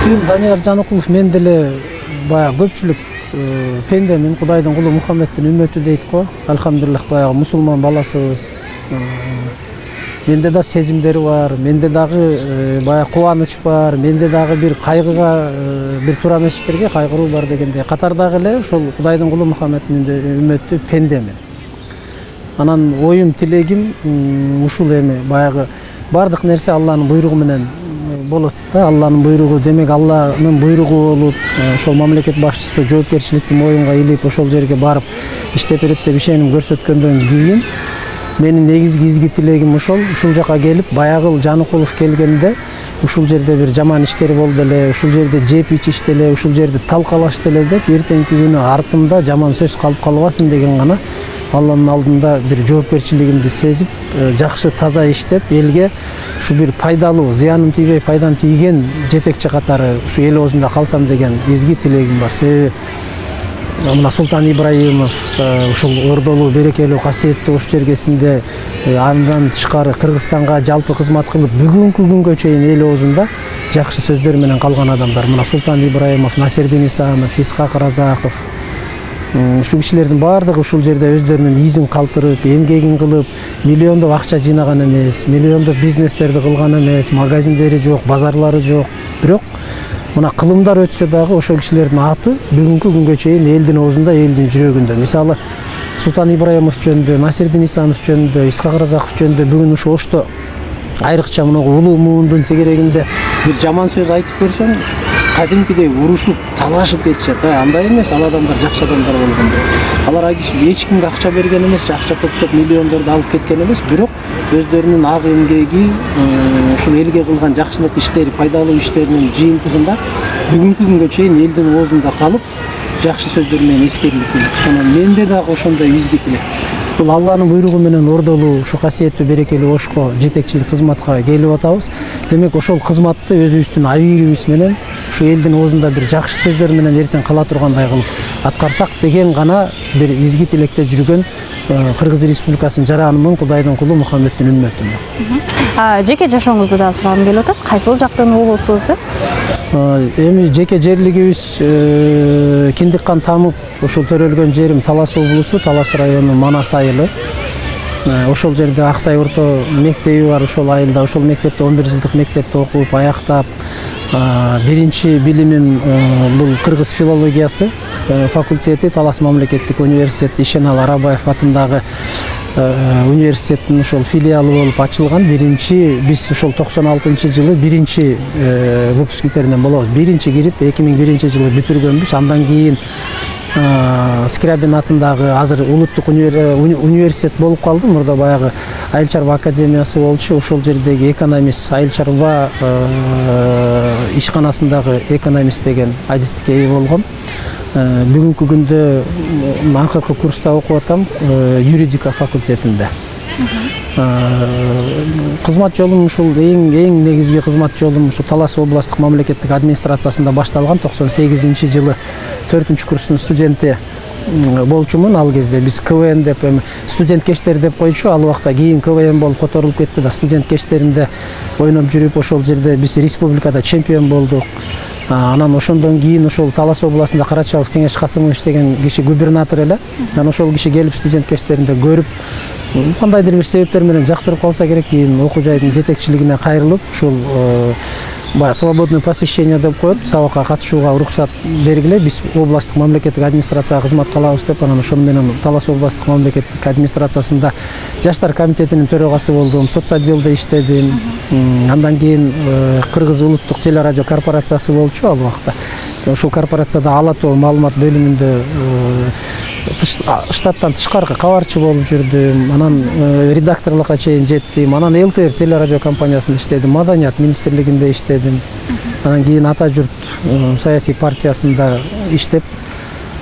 Данияр Жаныкулов, мен деле баягы көпчүлүк пендемин, Кудайдын кулу, Мухаммедтин үммөтү дейт го. Алхамдулиллах, баягы мусулман баласыбыз. Менде да сезимдер бар, менде дагы баягы кубаныч бар, менде дагы бир кайгыга, бир туура эместерге кайгыруу бар дегендей. Катардагы эле ошол Кудайдын кулу, Мухаммедтин үммөтү пендемин. Анан оюм, тилегим ушул эми баягы бардык нерсе Алланын буйругу менен болот да. Алланын буйругу, демек Алланын буйругу болуп, ошол мамлекет башчысы жоопкерчиликти моюнга илип ошол жерге барып иштеп берет деп ишеним көрсөткөндөн кийин менин негизги изги тилегим ушул жака келип, баягы Жаныкулов келгенде ушул жерде бир жаман иштер болду эле, ушул жерде жеп ичишти эле, ушул жерде талкалашты эле деп, эртеңки күнү артымда жаман сөз калып калбасын деген гана Алланын алдында бир жоопкерчилигимди сезип, жакшы таза иштеп, элге ушу бир пайдалуу, зыянын тийбей пайдан тийген жетекчи катары ушу эл оозунда калсам деген изги тилегим бар. Себеби мына Султан Ибраимов ушул ордолуу, берекелүү, касиеттүү Ош жергесинде, андан тышкары Кыргызстанга жалпы кызмат кылып, бүгүнкү күнгө чейин эл оозунда жакшы сөздөр менен калган адамдар. Мына Султан Ибраимов, Насирдин Исамов, Исхак Разаков, ушул кишилердин баардыгы ушул жерде өздөрүнүн изин калтырып, эмгегин кылып, миллиондоп акча жыйнаган эмес, миллиондоп бизнестерди кылган эмес, магазиндери жок, базарлары жок. Бирок мына кылымдар өтсө дагы ошол кишилердин аты бүгүнкү күнгө чейин элдин оозунда, элдин жүрөгүндө. Мисалы Султан Ибраимов жөнүндө, Насирдин Исамов жөнүндө, Исхак Разаков жөнүндө бүгүн ушу Ошто айрыкча мына улуу муундун тегерегинде бир жаман сөз айтып көрсөң, кадимкидей урушуп, талашып кетишет. Андай эмес, ал адамдар жакшы адамдар болгондо. Алар эч кимге акча берген эмес, акча топтоп миллиондорду алып кеткен эмес, бирок өздөрүнүн ак эмгеги, ушул элге кылган жакшылык иштери, пайдалуу иштеринин жыйынтыгында бүгүнкү күнгө чейин элдин оозунда калып, жакшы сөздөр менен эскерилип келет. Анан менде дагы ошондой изги тилек. Бул Алланын буйругу менен ордолуу, ушу касиеттүү, берекелүү Ошко жетекчилик кызматка келип атабыз. Демек ошол кызматты өзүбүздүн абийирибиз менен ушу элдин оозунда бир жакшы сөздөр менен эртең кала тургандай кылып аткарсак деген гана бир изги тилекте жүргөн Кыргыз Республикасынын жаранымын, Кудайдын кулу, Мухаммедтин үммөтүмүн. Жеке жашооңузду да сурагым келип атат. Кайсыл жактын уулусуз? Эми жеке жерлигибиз Киндиккан Тамып, ошол төрөлгөн жерим Талас облусу, Талас району, Манас айылы. Ошол жерде Аксай орто мектеби бар, ошол айылда, ошол мектепте 11 жылдык мектепти окуп, аяктап, биринчи билимим бул кыргыз филологиясы факультети, Талас мамлекеттик университети, Ишенал Арабаев атындагы университеттин ошол филиалы болуп ачылган. Биринчи биз ошол 96-жылы биринчи выпускниктеринен болобуз. Биринчи кирип 2001-жылы бүтүргөнбүз. Андан кийин Скрябин атындагы азыр улуттук университет болуп калды. Мурда баягы Айыл чарба академиясы болчу. Ошол жердеги экономист, айыл чарба ишканасындагы экономист деген адистикке ээ болгом. Бүгүнкү күндө акыркы курста окуп атам, юридика факультетинде. Кызмат жолум ушул эң негизги кызмат жолум ушу Талас областтык мамлекеттик администрациясында башталган. 98-жылы 4-курстун студенти болчумун. Ал кезде биз КВН деп, студент кештери деп койчу. Ал убакта кийин КВН болуп которулуп кетти да, студент кештеринде ойноп жүрүп, ошол жерде биз республикада чемпион болдук. Анан ошондон кийин ошол Талас областында Карачалов Кеңеш Касымович деген киши губернатор эле. Анан ошол киши келип студент кештеринде көрүп, кандайдыр бир себептер менен жактырып калса керек, кийин окуу жайдын жетекчилигине кайрылып, ушул свободное посещение деп коет, сабакка катышууга уруксат бергиле, биз областтык мамлекеттик администрацияга кызмат кылабыз деп, анан ошол менен Талас областтык мамлекеттик администрациясында жаштар комитетинин төрагасы болдум, соцотделде иштедим. Андан кийин Кыргыз улуттук телерадио корпорациясы болчу ал убакта. Ошол корпорацияда Ала Тоо маалымат бөлүмүндө штаттан тышкаркы кабарчы болуп жүрдүм. Анан редакторлукка чейин жеттим. Анан ЛТР телерадио компаниясында иштедим, Маданият министрлигинде иштедим. Анан кийин Ата журт саясий партиясында иштеп,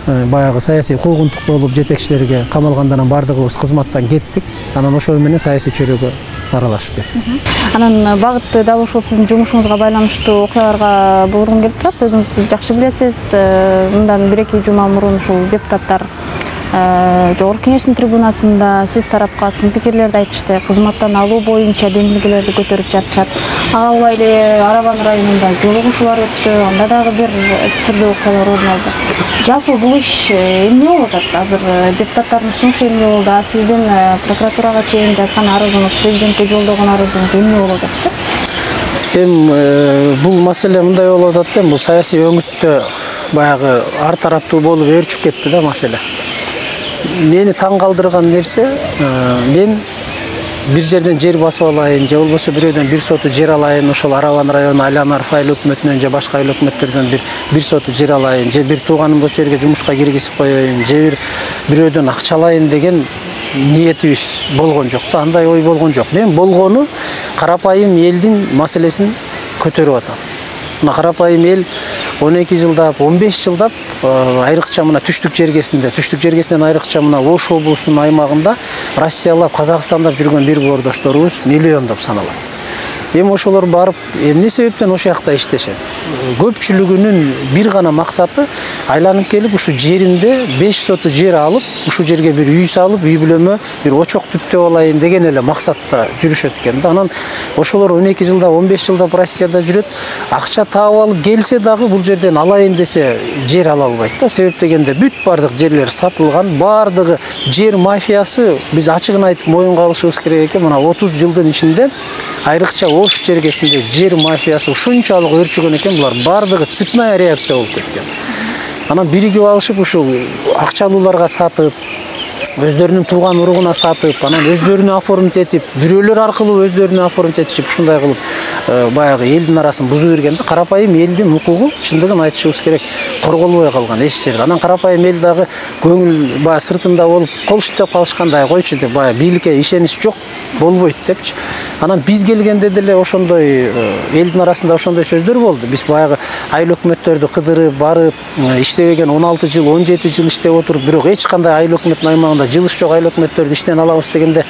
баягы саясий куугунтук болуп жетекчилерге камалгандан бардыгыбыз кызматтан кеттик. Анан ошол менен саясий чөйрөгө аралашып кеттик. Анан багытты дал ошол сиздин жумушуңузга байланыштуу окуяларга бургум келип турат. Өзүңүз жакшы билесиз, мындан 1-2 жума мурун ушул депутаттар Жогорку Кеңештин трибунасында сиз тарапка сын пикирлерди айтышты, кызматтан алуу боюнча демилгелерди көтөрүп жатышат. Ага улай эле Арабан районунда жол угушуулар өттү, анда дагы бир түрдүү окуялар орун алды. Жалпы бул иш эмне болуп атат? Азыр депутаттардын сунушу эмне болду? Сиздин прокуратурага чейин жазган арызыңыз, президентке жолдогон арызыңыз эмне болуп атат? Бул маселе мындай болуп атат, бул саясий өңүттө баягы ар тараптуу болуп өрчүп кетти да маселе. Мени таң калтырган нерсе, мен бир жерден жер басып алайын, же болбосо бирөөдөн бир соту жер алайын, ошол Арабан району Айланар Файл өкмөтүнөн же башка эл өкмөттөрдөн бир соту жер алайын, же бир тууганымды ошол жерге жумушка киргизип коеюн, же бирөөдөн акча алайын деген ниетибиз болгон жок да, андай ой болгон жок. Мен болгону карапайым элдин маселесин көтөрүп атам. Мына карапайым эл 12 жылдап, 15 жылдап айрыкча мына түштүк жергесинен айрыкча мына Ош облусунун аймагында Россиялап, Казакстандап жүргөн бир боордошторубуз миллиондоп саналат. Эми ошолор барып, эмне себептен ошол жакта иштешет? Көпчүлүгүнүн бир гана максаты айланып келип ушу жеринде 5 соту жер алып, ушу жерге бир үй салып, үй бүлөмө бир очок түптөп алайын деген эле максатта жүрүшөт экен да. Анан ошолор 12 жылда, 15 жылда Россияда жүрөт. Акча таап алып келсе дагы бул жерден алайын десе жер ала албайт да. Себеп дегенде бүт бардык жерлер сатылган, бардыгы жер мафиясы, биз ачыгын айтып моюнга алышыбыз керек экен. Мына 30 жылдын ичинде айрыкча Ош жергесинде жер мафиясы ушунчалык өрчүгөн экен, булар бардыгы цепная реакция болуп кеткен. Анан биригип алышып ушул акчалууларга сатып, өздөрүнүн тууган уругуна сатып, анан өздөрүнө оформить этип, бирөөлөр аркылуу өздөрүнө оформить этишип, ушундай кылып баягы элдин арасын бузуу берген да. Карапайым элдин укугу чындыгын айтышыбыз керек, корголбой калган эч жерде. Анан карапайым эл дагы көңүл баягы сыртында болуп, кол шилтеп калышкандай, койчу деп баягы бийликке ишенич жок болбойт депчи. Анан биз келгенде деле ошондой элдин арасында ошондой сөздөр болду. Биз баягы айыл өкмөттөрдү кыдырып барып, иштебеген 16 жыл, 17 жыл иштеп отуруп, бирок эч кандай айыл өкмөттүн аймагында жылыш жок айыл өкмөттөрдү иштен алабыз дегенде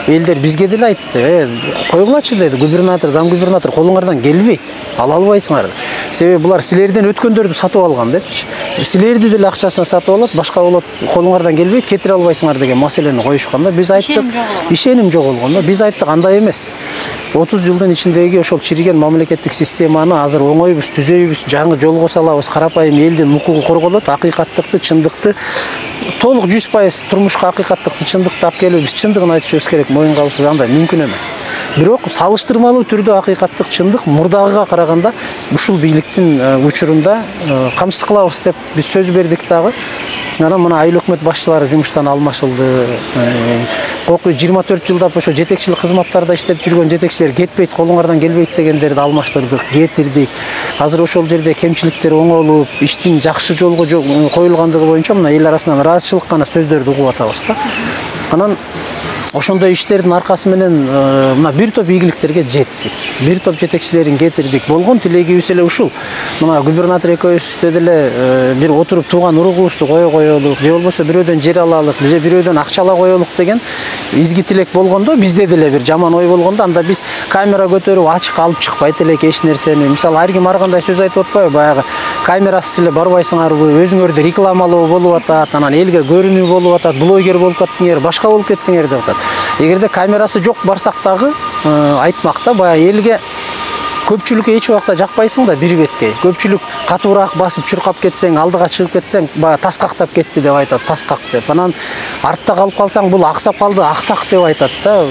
элдер бизге деле айтты, койгулачы деди, губернатор, зам губернатор колуңардан келбейт, ала албайсыңар. Себеби булар силерден өткөндөрдү сатып алган депчи. Силерди деле акчасына сатып алат, башка болот, колуңардан келбейт, кетире албайсыңар деген маселени коюшкан да. Биз айттык, ишеним жоголгон да. Биз айттык, андай эмес. 30 жылдын ичиндеги ошол чириген мамлекеттик системаны азыр оңойбуз, түзөйбүз, жаңы жолго салабыз, карапайым элдин укугу корголот, акыйкаттыкты, чындыкты толук 100% турмушка акыйкаттыкты, чындыкты алып келип, биз чындыгын айтышыбыз керек, моюнга алышыбыз андай мүмкүн эмес. Бирок салыштырмалуу түрдө акыйкаттык, чындык мурдагыга караганда ушул бийликтин учурунда камсыз кылабыз деп биз сөз бердик дагы. Анан мына айыл өкмөт башчылары жумуштан алмашылды. 24 жылдап ошо жетекчилик кызматтарда иштеп жүргөн жетекчилер кетпейт, колуңардан келбейт дегендерди алмаштырдык, кетирдик. Азыр ошол жерде кемчиликтер оңолуп, иштин жакшы жолго коюлгандыгы боюнча мына эл арасынан ыраазычылык гана сөздөрдү угуп атабыз да. Анан ошондой иштердин аркасы менен мына бир топ ийгиликтерге жеттик. Бир топ жетекчилерин кетирдик. Болгон тилегибиз эле ушул. Мына губернатор экөөбүздө деле бир отуруп тууган уругубузду кое коелук, же болбосо бирөөдөн жер алалык, же бирөөдөн акча ала коелук деген изги тилек болгондо, бизде деле бир жаман ой болгондо, анда биз камера көтөрүп ачык алып чыкпайт элек эч нерсени. Мисалы, ар ким ар кандай сөз айтып атпайбы? Баягы камерасыз эле барбайсыңарбы? Өзүңөрдү рекламалоо болуп атат, анан элге көрүнүү болуп атат, блогер болуп кеттиңер, башка болуп кеттиңер деп атат. Эгерде камерасы жок барсак дагы айтмак да, баягы элге көпчүлүккө эч убакта жакпайсың да, бир беткей. Көпчүлүк катуураак басып чуркап кетсең, алдыга чыгып кетсең, баягы таскактап кетти деп айтат, таскак деп. Анан артта калып калсаң, бул аксап калды, аксак деп айтат да.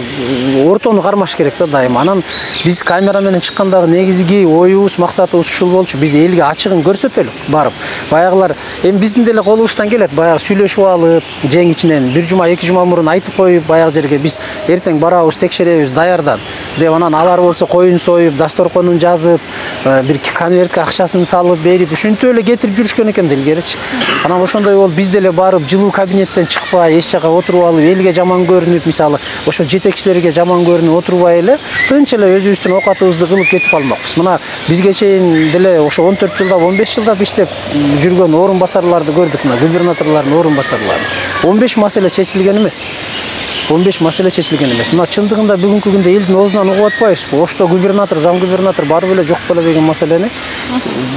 Ортону кармаш керек да дайыма. Анан биз камера менен чыккандагы негизги оюбуз, максатыбыз ушул болчу. Биз элге ачыгын көрсөтөлүк барып. Баягылар эми биздин деле колубуздан келет, баягы сүйлөшүп алып, жең ичинен бир жума, 2 жума мурун айтып коюп, баягы жерге биз эртең барабыз, текшеребиз даярдан деп, анан алар болсо коюн союп, дасторкон жазып, бир конвертке акчасын салып берип, ушинтип эле кетирип жүрүшкөн экен да илгеричи. Анан ошондой болуп биз деле барып жылуу кабинеттен чыкпай, эч жака отуруп алып, элге жаман көрүнүп, мисалы, ошо жетекчилерге жаман көрүнүп отурбай эле, тынч эле өзүбүздүн оокатыбызды кылып кетип калмакпыз. Мына бизге чейин деле ошо 14 жылдап, 15 жылдап иштеп жүргөн орун басарларды көрдүк, мына губернаторлордун орун басарлары. 15 маселе чечилген эмес. 15 маселе чечилген эмес. Мына чындыгында бүгүнкү күндө элдин оозунан угуп атпайбызбы? Ошто губернатор, зам губернатор бар беле, жок беле деген маселени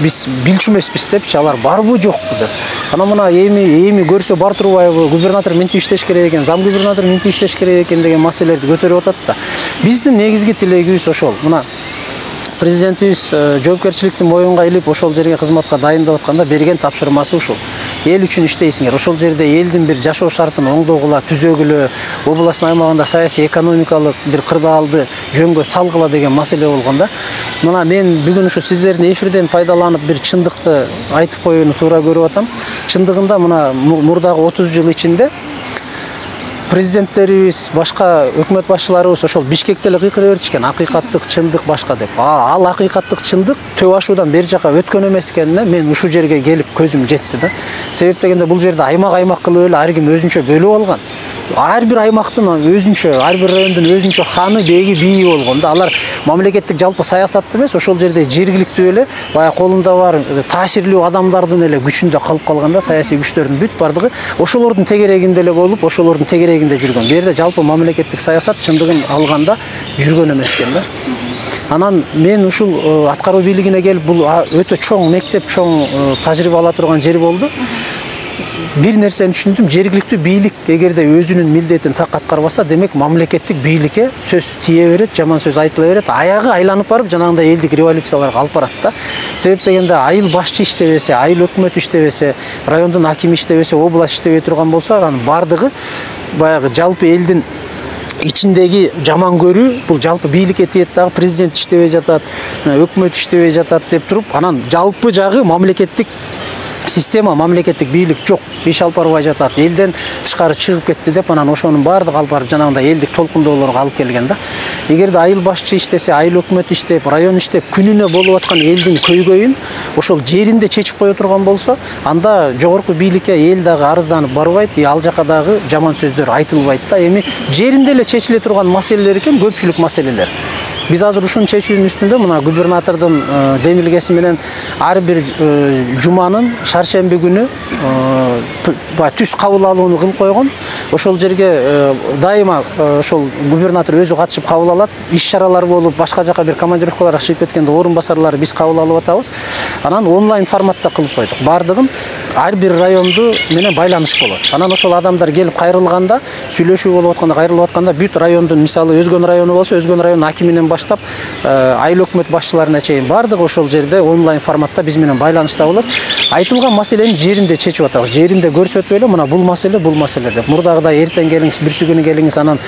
биз билчү эмеспиз депчи, алар барбы жокпу деп. Анан мына эми көрсө бар турбайбы? Губернатор мынтип иштеш керек экен, зам губернатор мынтип иштеш керек экен деген маселелерди көтөрүп атат да. Биздин негизги тилегибиз ошол. Мына президентибиз жоопкерчиликти моюнга илип ошол жерге кызматка дайындап атканда берген тапшырмасы ушул. Эл үчүн иштейсиңер. Ошол жерде элдин бир жашоо шартын оңдогула, түзөгүлө, областын аймагында саясий экономикалык бир кырдаалды жөнгө салгыла деген маселе болгондо, мына мен бүгүн ушу сиздердин эфирден пайдаланып бир чындыкты айтып коюуну туура көрүп атам. Чындыгында мына мурдагы 30 жыл ичинде президенттерибиз, башка өкмөт башчыларыбыз ошол Бишкекте эле кыйкыра беришкен, акыйкаттык, чындык башка деп. Ал акыйкаттык, чындык Төө ашуудан бери жака өткөн эмес экенине мен ушул жерге келип көзүм жетти да. Себеп дегенде бул жерде аймак кылып эле ар ким өзүнчө бөлүп алган. Ар бир аймактын өзүнчө, ар бир райондун өзүнчө ханы, беги, бийи болгон да. Алар мамлекеттик жалпы саясатты эмес, ошол жерде жергиликтүү эле баягы колунда бар таасирлүү адамдардын эле күчүндө калып калган да, саясий күчтөрдүн бүт бардыгы ошолордун тегерегинде эле болуп, ошолордун тегерегинде жүргөн. Бу жерде жалпы мамлекеттик саясат чындыгын алганда жүргөн эмес экен да. Анан мен ушул аткаруу бийлигине келип, бул өтө чоң мектеп, чоң тажрыйба ала турган жер болду. Бир нерсени түшүндүм, жергиликтүү бийлик эгерде өзүнүн милдетин так аткарбаса, демек мамлекеттик бийликке сөз тие берет, жаман сөз айтыла берет, аягы айланып барып жанагындай элдик революцияларга алып барат да. Себеп дегенде айыл башчы иштебесе, айыл өкмөт иштебесе, райондун акими иштебесе, область иштебей турган болсо, анын бардыгы баягы жалпы элдин ичиндеги жаман көрүү, бул жалпы бийликке тиет дагы, президент иштебей жатат, өкмөт иштебей жатат деп туруп, анан жалпы жагы мамлекеттик система, мамлекеттик бийлик жок, иш алып барбай жатат, элден тышкары чыгып кетти деп, анан ошонун баардыгы алып барып жанагындай элдик толкундоолорго алып келген да. Эгерде айыл башчы иштесе, айыл өкмөт иштеп, район иштеп, күнүнө болуп аткан элдин көйгөйүн ошол жеринде чечип кое турган болсо, анда жогорку бийликке эл дагы арызданып барбайт, ал жака дагы жаман сөздөр айтылбайт да. Эми жеринде эле чечиле турган маселелер экен, көпчүлүк маселелер. Биз азыр ушуну чечүүнүн үстүндө мына губернатордун демилгеси менен ар бир жуманын шаршемби күнү түз кабыл алууну кылып койгон. Ошол жерге дайыма ошол губернатор өзү катышып кабыл алат. Иш-чаралар болуп, башка жака бир командировкаларга чыгып кеткенде орун басарлары биз кабыл алып атабыз. Анан онлайн форматта кылып койдук. Бардыгын ар бир районду менен байланыш болот. Анан ошол адамдар келип кайрылганда, сүйлөшүү болуп атканда, кайрылып атканда бүт райондун, мисалы Өзгөн району болсо, Өзгөн районунун акиминен баштап айыл өкмөт башчыларына чейин бардыгы ошол жерде онлайн форматта биз менен байланышта болот. Айтылган маселени жеринде чечип атабыз. Жеринде көрсөтүп эле мына бул маселе деп. Мурдагыдай эртең келиңиз, бүрсү күнү келиңиз, анан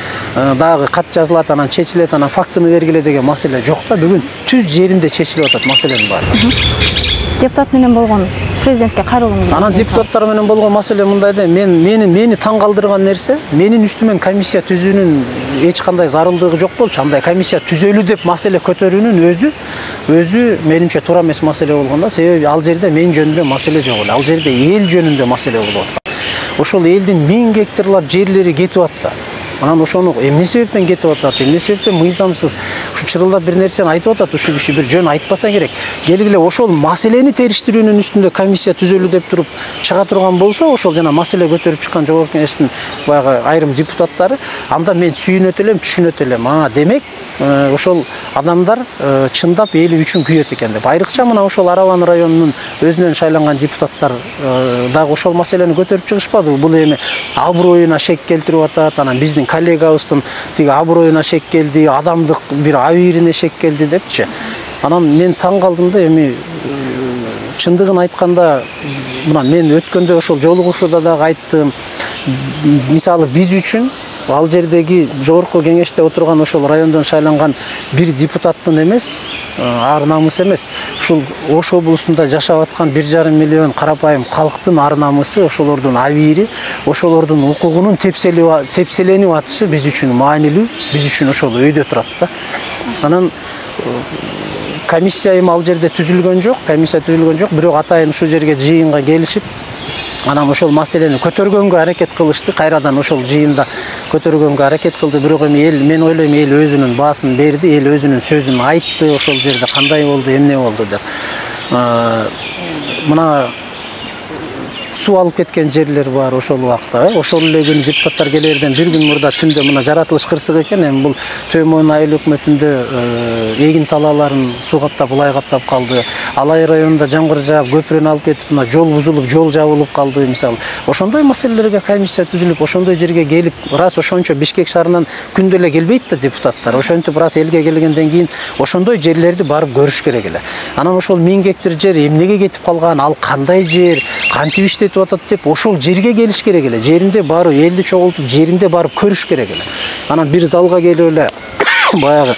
дагы кат жазылат, анан чечилет, анан фактыны бергиле деген маселе жок да. Бүгүн түз жеринде чечилип атат маселенин баары. Депутат менен болгон президентке кайрылууңуз. Анан депутаттар менен болгон маселе мындай да, мени таң калтырган нерсе, менин үстүмөн комиссия түзүүнүн эч кандай зарылдыгы жок болчу. Андай комиссия түзөлү деп маселе көтөрүүнүн өзү менимче туура эмес маселе болгон да. Себеби ал жерде мен жөнүндө маселе жок эле. Ал жерде эл жөнүндө маселе болуп аткан. Ошол элдин 1000 гектарлап жерлери кетип атса, анан ошону эмне себептен кетип атат, эмне себептен мыйзамсыз ушу чырылдап бир нерсени айтып атат, ушул киши бир жөн айтпаса керек. Келгиле ошол маселени териштирүүнүн үстүндө комиссия түзөлү деп туруп чыга турган болсо, ошол жана маселе көтөрүп чыккан жогорку кеңештин баягы айрым депутаттары, анда мен сүйүнөт элем, түшүнөт элем. Демек ошол адамдар чындап эли үчүн күйөт экен деп. Айрыкча мына ошол Арабан районунун өзүнөн шайланган депутаттар дагы ошол маселени көтөрүп чыгышпады. Бул эми аброюна шек келтирип атат, анан биздин коллегабыздын тиги аброюна шек келди, адамдык бир абийирине шек келди депчи. Анан мен таң калдым да, эми чындыгын айтканда, мына мен өткөндө ошол жолугушууда дагы айттым. Мисалы биз үчүн ал жердеги жогорку кеңеште отурган ошол райондон шайланган бир депутаттын эмес, ар намыс эмес, ушул Ош облусунда жашап аткан 1,5 миллион карапайым калктын ар намысы, ошолордун абийири, ошолордун укугунун тепселенип атышы биз үчүн маанилүү, биз үчүн ошол өйдө турат да. Анан комиссия эми ал жерде түзүлгөн жок, бирок атайын ушул жерге жыйынга келишип, анан ошол маселени көтөргөнгө аракет кылышты. Кайрадан ошол жыйында көтөргөнгө аракет кылды. Бирок эми эл, мен ойлойм, эл өзүнүн баасын берди, эл өзүнүн сөзүн айтты, ошол жерде кандай болду, эмне болду деп. Мына суу алып кеткен жерлер бар ошол убакта. Ошол эле күн депутаттар келерден бир күн мурда түндө мына жаратылыш кырсык экен. Эми бул Төмөн айыл өкмөтүндө эгин талааларын суу каптап, булай каптап калды. Алай районунда жамгыр жаап, көпүрөнү алып кетип, мына жол бузулуп, жол жабылып калды мисалы. Ошондой маселелерге комиссия түзүлүп, ошондой жерге келип, раз ошончо Бишкек шаарынан күндө эле келбейт да депутаттар. Ошентип раз элге келгенден кийин ошондой жерлерди барып көрүш керек эле. Анан ошол 1000 гектар жер эмнеге кетип калган, ал кандай жер, кантип иштетип атат деп ошол жерге келиш керек эле. Жеринде барып элди чогултуп, жеринде барып көрүш керек эле. Анан бир залга келип эле баягы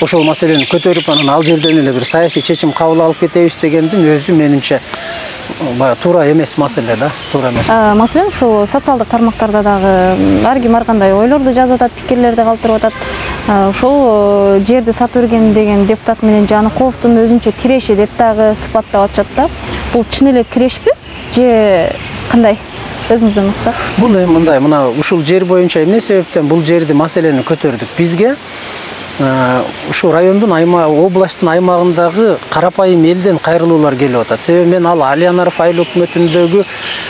ошол маселени көтөрүп, анан ал жерден эле бир саясий чечим кабыл алып кетебиз дегендин өзү менимче туура эмес маселе да, туура эмес. Маселен ушул социалдык тармактарда дагы ар ким ар кандай ойлорду жазып атат, пикирлерди калтырып атат. Ошол жерди сатып берген деген депутат менен Жаныковдун өзүнчө тиреши деп дагы сыпаттап атышат да. Бул чын эле тирешпи же кандай? Өзүңүздөн максат? Бул эми мындай, мына ушул жер боюнча эмне себептен бул жерди маселени көтөрдүк? Бизге ушу райондун областтын аймагындагы карапайым элден кайрылуулар келип атат. Себеби мен ал Алиянаров айыл өкмөтүндөгү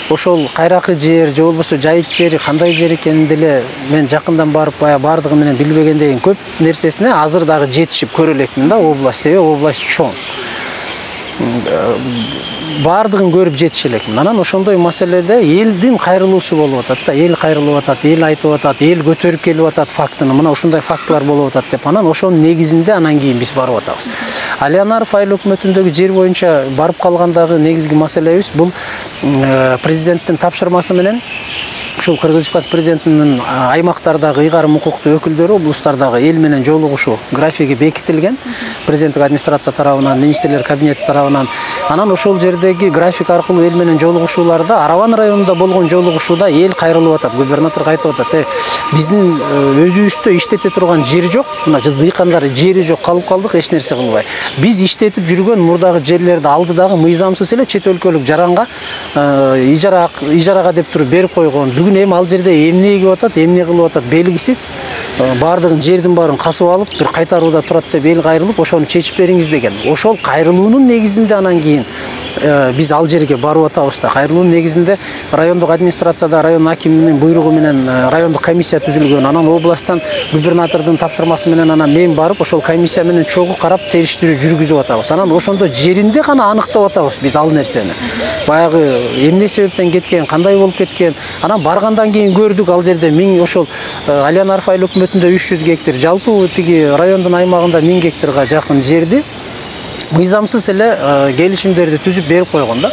ошол кайракы жер же болбосо жайыт жери кандай жер экенин деле мен жакындан барып бардыгы менен билбегенден көп нерсесине азыр дагы жетишип көрө элекмин да, область, себеби область чоң. Бардыгын көрүп жетише элекмин. Анан ошондой маселеде элдин кайрылуусу болуп атат да. Эл кайрылып атат, эл айтып атат, эл көтөрүп келип атат фактыны. Мына ушундай фактылар болуп атат деп. Анан ошонун негизинде анан кийин биз барып атабыз. Алиянаров айыл өкмөтүндөгү жер боюнча барып калгандагы негизги маселебиз бул президенттин тапшырмасы менен ушул Кыргыз Республикасы президентинин аймактардагы ыйгарым укуктуу өкүлдөрү, облустардагы эл менен жолугушуу графиги бекитилген. Президенттик администрация тарабынан, министрлер кабинети тарабынан. Анан ошол жердеги график аркылуу эл менен жолугушууларда Арабан районунда болгон жолугушууда эл кайрылып атат. Губернатор айтып атат, биздин өзүбүздө иштете турган жер жок, мына дыйкандар жери жок, калып калдык, эч нерсе кылбай. Биз иштетип жүргөн мурдагы жерлерди алдыдагы мыйзамсыз эле чет өлкөлүк жаранга ижарага деп туруп берип койгон. Эми ал жерде эмне эгип атат, эмне кылып атат белгисиз. Бардыгын жердин баарын касып алып, бир кайтарууда турат деп эл кайрылып, ошону чечип бериңиз деген. Ошол кайрылуунун негизинде анан кийин биз ал жерге барып атабыз да. Кайрылуунун негизинде райондук администрацияда район акиминин буйругу менен райондук комиссия түзүлгөн. Анан областтан губернатордун тапшырмасы менен анан мен барып ошол комиссия менен чогуу карап териштирүү жүргүзүп атабыз. Анан ошондо жеринде гана аныктап атабыз биз ал нерсени. Баягы эмне себептен кеткен, кандай болуп кеткен. Анан баргандан кийин көрдүк ал жерде ошол Алиянаров айыл өкмөтүндө 300 гектар, жалпы тиги райондун аймагында 1000 гектарга жакын жерди мыйзамсыз эле келишимдерди түзүп берип койгон да.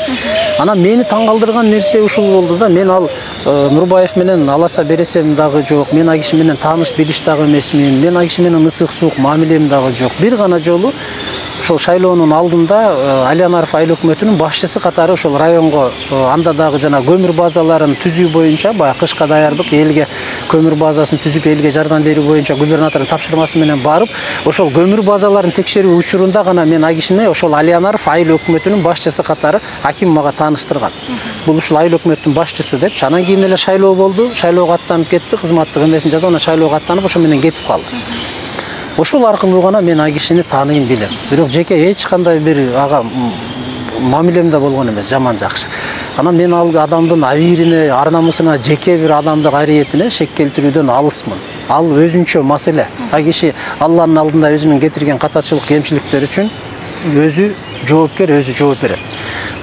Анан мени таң калтырган нерсе ушул болду да. Мен ал Нурбаев менен аласа бересем дагы жок. Мен ал киши менен тааныш билиш дагы эмесмин. Мен ал киши менен ысык суук мамилем дагы жок. Бир гана жолу ошол шайлоонун алдында Алиянаров айыл өкмөтүнүн башчысы катары ошол районго анда дагы жана көмүр базаларын түзүү боюнча, баягы кышка даярдык, элге көмүр базасын түзүп элге жардам берүү боюнча губернатордун тапшырмасы менен барып, ошол көмүр базаларын текшерүү учурунда гана мен ал кишини ошол Алиянаров айыл өкмөтүнүн башчысы катары аким мага тааныштырган. Бул ушул айыл өкмөттүн башчысы деп. Анан кийин эле шайлоо болду, шайлоого аттанып кетти, кызматтык эмесин жазып, анан шайлоого аттанып ошо менен кетип калды. Ошол аркылуу гана мен ал кишини тааныйм, билем. Бирок жеке эч кандай бир ага мамилемде болгон эмес, жаман жакшы. Анан мен ал адамдын абийирине, ар намысына, жеке бир адамдык ариетине шек келтирүүдөн алысмын. Ал өзүнчө маселе. Ал киши Алланын алдында өзүнүн кетирген катачылык, кемчиликтер үчүн өзү жоопкер, өзү жооп берет.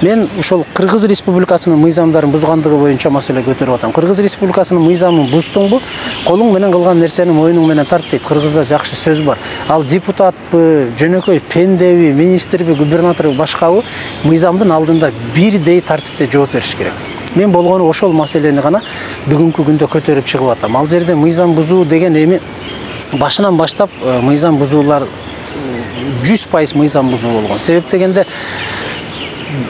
Мен ушул Кыргыз Республикасынын мыйзамдарын бузгандыгы боюнча маселе көтөрүп атам. Кыргыз Республикасынын мыйзамын буздуңбу, колуң менен кылган нерсени мойнуң менен тарт дейт. Кыргызда жакшы сөз бар. Ал депутатпы, жөнөкөй пендеби, министрби, губернаторбу, башкабы мыйзамдын алдында бирдей тартипте жооп бериш керек. Мен болгону ошол маселени гана бүгүнкү күндө көтөрүп чыгып атам. Ал жерде мыйзам бузуу деген эми башынан баштап мыйзам бузуулар 100% мыйзам бузуу болгон. Себеп дегенде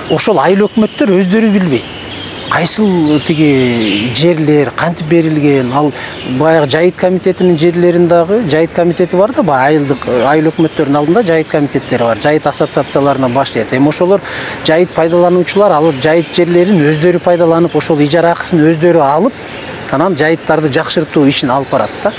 ошол айыл өкмөттөр өздөрү билбейт. Кайсыл тиги жерлер кантип берилген, ал баягы жайыт комитетинин жерлерин дагы, жайыт комитети бар да, айылдык айыл өкмөттөрүнүн алдында жайыт комитеттери бар, жайыт ассоциацияларынан баштайт. Эми ошолор жайыт пайдалануучулар ал жайыт жерлерин өздөрү пайдаланып, ошол ижара акысын өздөрү алып, анан жайыттарды жакшыртуу ишин алып барат да.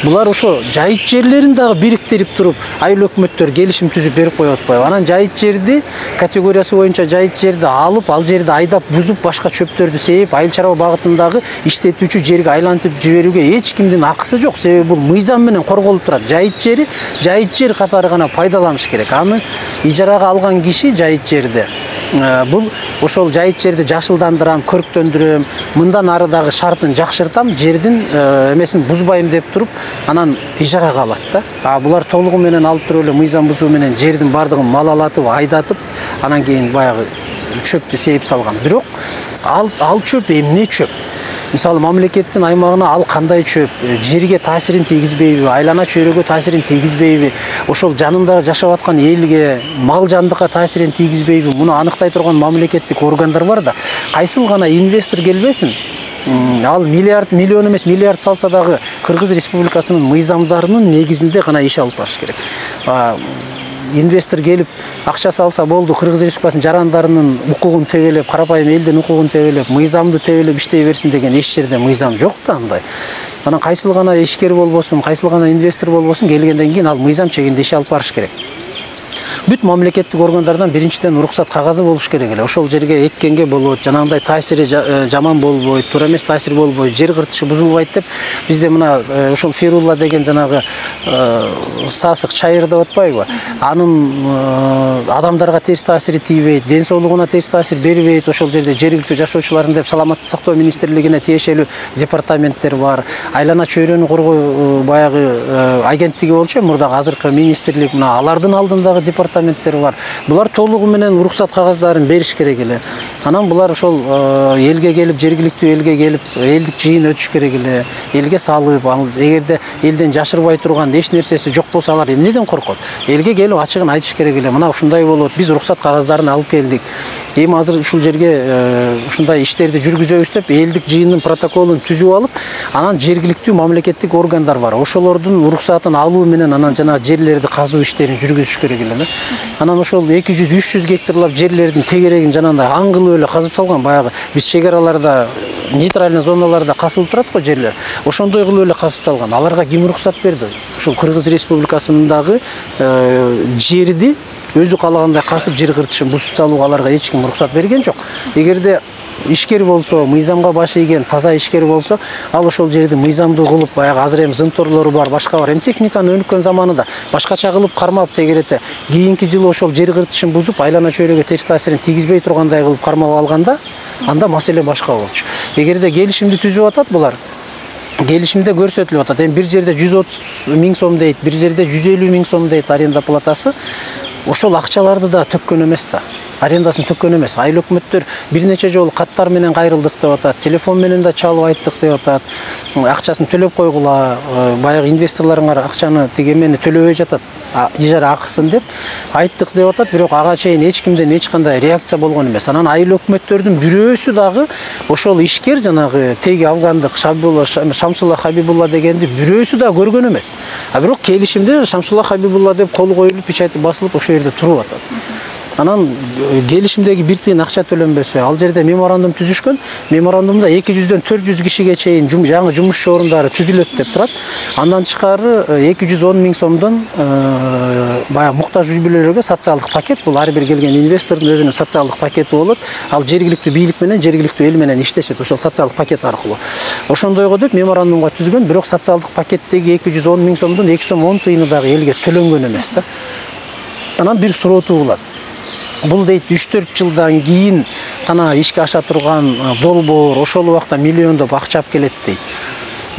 Булар ошо жайыт жерлерин дагы бириктирип туруп, айыл өкмөттөр келишим түзүп берип коюп атпайбы? Анан жайыт жерди категориясы боюнча жайыт жерди алып, ал жерди айдап бузуп, башка чөптөрдү сейип, айыл чарба багытындагы иштетүүчү жерге айлантып жиберүүгө эч кимдин акысы жок. Себеби бул мыйзам менен корголуп турат. Жайыт жер катары гана пайдаланыш керек. Аны ижарага алган киши жайыт жерди бул ошол жайыт жерди жашылдандырам, көрктөндүрөм, мындан ары дагы шартын жакшыртам, жердин эмесин бузбайм деп туруп, анан ижарага алат да. Булар толугу менен алып туруп эле мыйзам бузуу менен жердин бардыгын малалатып, айдатып, анан кийин баягы чөптү сейип салган. Бирок ал чөп эмне чөп? Мисалы мамлекеттин аймагына ал кандай чөп, жерге таасирин тийгизбейби, айлана чөйрөгө таасирин тийгизбейби, ошол жанында жашап аткан элге, мал жандыкка таасирин тийгизбейби, муну аныктай турган мамлекеттик органдар бар да. Кайсыл гана инвестор келбесин, ал миллион эмес миллиард салса дагы Кыргыз Республикасынын мыйзамдарынын негизинде гана иш алып барыш керек. Инвестор келип акча салса болду, Кыргыз Республикасынын жарандарынын укугун тебелеп, карапайым элдин укугун тебелеп, мыйзамды тебелеп иштей берсин деген эч жерде мыйзам жок да андай. Анан кайсыл гана ишкер болбосун, кайсыл гана инвестор болбосун, келгенден кийин ал мыйзам чегинде иш алып барыш керек. Бүт мамлекеттик органдардан биринчиден уруксат кагазы болуш керек эле. Ошол жерге эккенге болот, жанагындай таасири жаман болбойт, туура эмес таасир болбойт, жер кыртышы бузулбайт деп бизде мына ошол Фирулла деген жанагы сасык чайыр деп атпайбы? Анын адамдарга терс таасири тийбейт, ден соолугуна терс таасир бербейт. Ошол жерде жергиликтүү жашоочулардын деп саламаттык сактоо министрлигине тиешелүү департаменттер бар. Айлана чөйрөнү коргоо баягы агенттиги болчу, мурдагы азыркы министрлик, мына алардын алдындагы департаменттер бар. Булар толугу менен уруксат кагаздарын бериш керек эле. Анан булар ошол элге келип, жергиликтүү элге келип, элдик жыйын өтүш керек эле. Элге салып, эгерде элден жашырбай турган эч нерсеси жок болсо, алар эмнеден коркот? Элге келип ачыгын айтыш керек эле. Мына ушундай болот. Биз уруксат кагаздарын алып келдик. Эми азыр ушул жерге ушундай иштерди жүргүзөбүз деп элдик жыйындын протоколун түзүп алып, анан жергиликтүү мамлекеттик органдар бар. Ошолордун уруксатын алуу менен анан жана жерлерди казуу иштерин жүргүзүш керек эле. Анан ошол 200-300 гектарлап жерлердин тегерегин жанагындай аңгылып эле казып салган. Баягы биз чегараларда, нейтральный зоналарда касылып турат го жерлер. Ошондой кылып эле касып салган. Аларга ким уруксат берди? Ошол Кыргыз Республикасындагы жерди өзү каалагандай касып, жер кыртышын бузуп салууга аларга эч ким уруксат берген жок. Эгерде ишкер болсо, мыйзамга баш ийген таза ишкер болсо, ал ошол жерди мыйзамдуу кылып, баягы азыр эми зынторлору бар, башка бар. Эми техниканын өнүккөн заманында башкача кылып кармап тегерете, кийинки жылы ошол жер кыртышын бузуп, айлана чөйрөгө терс таасирин тийгизбей тургандай кылып кармап алганда, анда маселе башка болчу. Эгерде келишимди түзүп атат булар, келишимде көрсөтүлүп атат. Эми бир жерде 130 миң сом дейт, бир жерде 150 миң сом дейт аренда платасы. Ошол акчаларды да төккөн эмес да. Арендасын төккөн эмес. Айыл өкмөттөр бир нече жолу каттар менен кайрылдык деп атат, телефон менен да чалып айттык деп атат. Акчасын төлөп койгула, баягы инвесторлоруңар акчаны тиги эмени төлөбөй жатат, ижара акысын деп айттык деп атат. Бирок ага чейин эч кимден эч кандай реакция болгон эмес. Анан айыл өкмөттөрдүн бирөөсү дагы ошол ишкер жанагы теги афгандык Шамсулла Хабибулла дегенди бирөөсү да көргөн эмес. Бирок келишимде Шамсулла Хабибулла деп колу коюлуп, печати басылып ошол жерде туруп атат. Анан келишимдеги бир тыйын акча төлөнбөсө, ал жерде меморандум түзүшкөн. Меморандумда 200-дөн 400 кишиге чейин жаңы жумушчу орундары түзүлөт деп турат. Андан тышкары 210 миң сомдон баягы муктаж үй-бүлөлөргө социалдык пакет, бул ар бир келген инвестордун өзүнүн социалдык пакети болот. Ал жергиликтүү бийлик менен, жергиликтүү эл менен иштешет ошол социалдык пакет аркылуу. Ошондойго деп меморандумга түзгөн, бирок социалдык пакеттеги 210 миң сомдон 2 сом 10 тыйыны дагы элге төлөнгөн эмес да. Анан бир суроо туулат. Бул дейт 3-4 жылдан кийин гана ишке аша турган долбоор, ошол убакта миллиондоп акча алып келет дейт.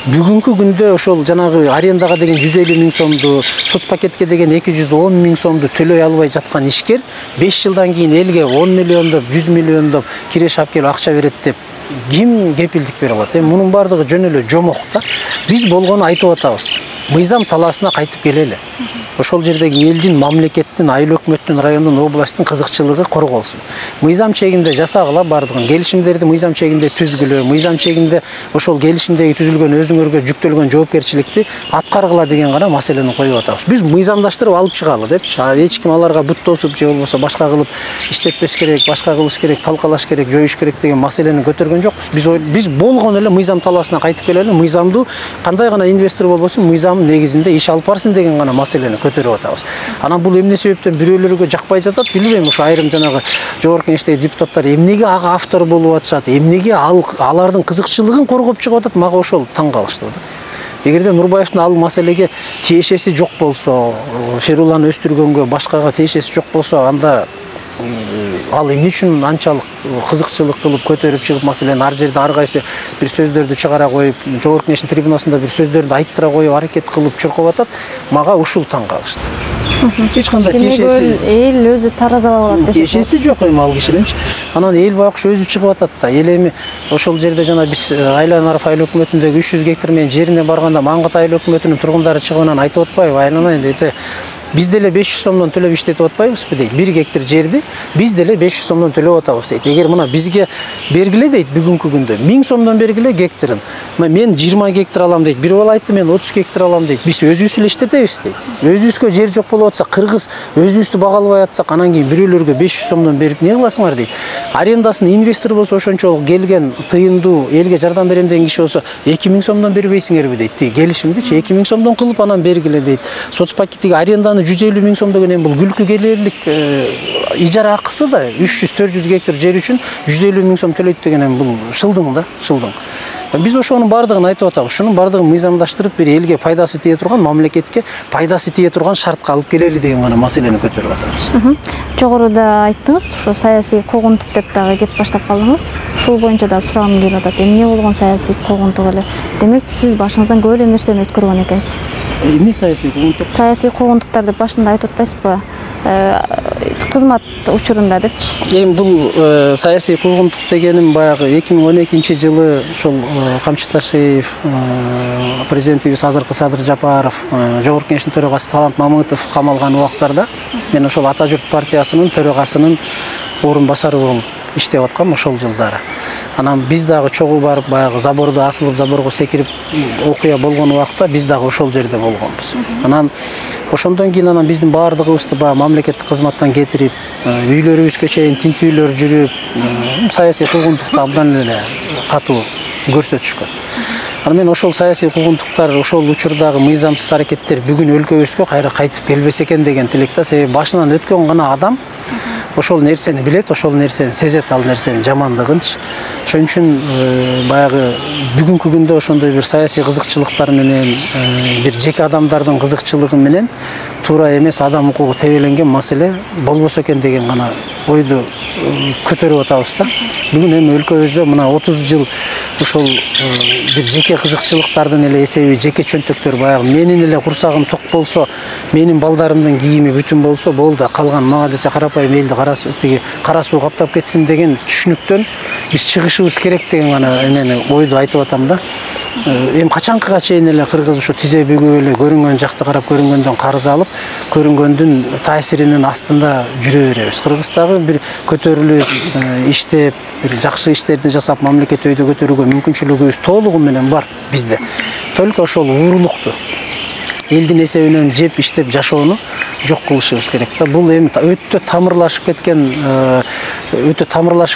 Бүгүнкү күндө ошол жанагы арендага деген 150 миң сомду, соцпакетке деген 210 миң сомду төлөй албай жаткан ишкер 5 жылдан кийин элге 10 миллиондоп, 100 миллиондоп киреш алып келип акча берет деп ким кепилдик бере алат? Эми мунун бардыгы жөн эле жомок да. Биз болгону айтып атабыз. Мыйзам талаасына кайтып келели. ошол жердеги элдин, мамлекеттин, айыл өкмөттүн, райондун, областтын кызыкчылыгы корголсун. Мыйзам чегинде жасагыла бардыгын, келишимдерди мыйзам чегинде түзгүлө, мыйзам чегинде ошол келишимдеги түзүлгөн өзүңөргө жүктөлгөн жоопкерчиликти аткаргыла деген гана маселени коюп атабыз. Биз мыйзамдаштырып алып чыгалы депчи, эч ким аларга бут тосуп же болбосо башка кылып иштетпеш керек, башка кылыш керек, талкалаш керек, жоюш керек деген маселени көтөргөн жокпуз. Биз болгон эле мыйзам талаасына кайтып келели, мыйзамду кандай гана инвестор болбосун, мыйзам негизинде иш алып барсын деген гана маселени көтөрүп атабыз. Анан бул эмне себептен бирөөлөргө жакпай жатат билбейм, ошо айрым жанагы жогорку кеңештеги депутаттар эмнеге ага автор болуп атышат, эмнеге алардын кызыкчылыгын коргоп чыгып атат, мага ошол таң калыштуу да. Эгерде Нурбаевдин ал маселеге тиешеси жок болсо, Шеруланы өстүргөнгө башкага тиешеси жок болсо, анда ал эмне үчүн анчалык кызыкчылык кылып көтөрүп чыгып маселени ар жерде ар кайсы бир сөздөрдү чыгара коюп, жогорку кеңештин трибунасында бир сөздөрдү айттыра коюп аракет кылып чуркап атат, мага ушул таң калыштı. Эч кандай тиешеси эл өзү таразалап алат десек. Тиешеси жок ал кишининчи. Анан эл байкуш өзү чыгып атат да. Эл эми ошол жерде жана биз Айланаров айыл өкмөтүндөгү 300 гектар менен жерине барганда Маңгыт айыл өкмөтүнүн тургундары чыгып анан айтып атпайбы, айланайын дейт. Биз деле 500 сомдон төлөп иштетип атпайбызбы дейт. 1 гектар жерди биз деле 500 сомдон төлөп атабыз дейт. Эгер мына бизге бергиле дейт бүгүнкү күндө 1000 сомдон бергиле гектарын. Мен 20 гектар алам дейт. Бир бала айтты, мен 30 гектар алам дейт. Биз өзүбүз эле иштетебиз дейт. Өзүбүзгө жер жок болуп атса, кыргыз өзүбүздү багалабай атсак, анан кийин бирөөлөргө 500 сомдон берип не кыласыңар дейт. Арендасын инвестор болсо ошончолук келген тыйындуу элге жардам берем деген киши болсо 2000 сомдон бербейсиңерби дейт. Келишимдичи 2000 сомдон кылып анан бергиле дейт. Соцпакеттеги аренданы 150 миң сом деген бул күлкү келерлик ижара акысы да. 300-400 гектар жер үчүн 150 миң сом төлөйт деген бул шылдың да, шылдың. Биз ошонун бардыгын айтып атабыз. Ушунун бардыгын мыйзамдаштырып бир элге пайдасы тие турган, мамлекетке пайдасы тие турган шартка алып келели деген гана маселени көтөрүп атабыз. Жогоруда айттыңыз, ошо саясий куугунтук деп дагы кеп баштап калдыңыз. Ушул боюнча да сурагым келип атат. Эмне болгон саясий куугунтук эле? Демек, сиз башыңыздан көп эле нерсени өткөргөн экенсиз. Эмне саясий куугунтук? Саясий куугунтуктар деп башында айтып атпайсызбы? Кызмат учурунда депчи. Эми бул саясий куугунтук дегеним баягы 2012-жылы ошол Камчы Ташиев, президентибиз азыркы Садыр Жапаров, жогорку кеңештин төрагасы Талант Мамытов камалган убактарда мен ошол Ата журт партиясынын төрагасынын орун басары болуп иштеп аткам ошол жылдары. Анан биз дагы чогуу барып баягы заборду асылып, заборго секирип окуя болгон убакта биз дагы ошол жерде болгонбуз. Анан ошондон кийин анан биздин баардыгыбызды баягы мамлекеттик кызматтан кетирип, үйлөрүбүзгө чейин тинтүүлөр жүрүп, саясий куугунтукту абдан эле катуу көрсөтүшкөн. Анан мен ошол саясий куугунтуктар, ошол учурдагы мыйзамсыз аракеттер бүгүн өлкөбүзгө кайра кайтып келбесе экен деген тилекте, себеби башынан өткөн гана адам ошол нерсени билет, ошол нерсени сезет, ал нерсенин жамандыгынчы. Ошон үчүн баягы бүгүнкү күндө ошондой бир саясий кызыкчылыктар менен, бир жеке адамдардын кызыкчылыгы менен туура эмес адам укугу тебеленген маселе болбосо экен деген гана ойду көтөрүп атабыз да. Бүгүн эми өлкөбүздө мына 30 жыл ошол бир жеке кызыкчылыктардын эле эсеби, жеке чөнтөктөр баягы менин эле курсагым ток болсо, менин балдарымдын кийими бүтүн болсо болду, калган мага десе карапайым элди кара суу каптап кетсин деген түшүнүктөн биз чыгышыбыз керек деген гана эмени ойду айтып атам да. Эми качанкыга чейин эле кыргыз ушу тизе бүгүп эле көрүнгөн жакты карап, көрүнгөндөн карыз алып, көрүнгөндүн таасиринин астында жүрө беребиз. Кыргыздагы бир көтөрүлүп иштеп, бир жакшы иштерди жасап, мамлекет өйдө көтөрүүгө мүмкүнчүлүгүбүз толугу менен бар бизде. Только ошол уурулукту элдин эсебинен жеп иштеп жашоону жок кылышыбыз керек да. Бул эми өтө тамырлашып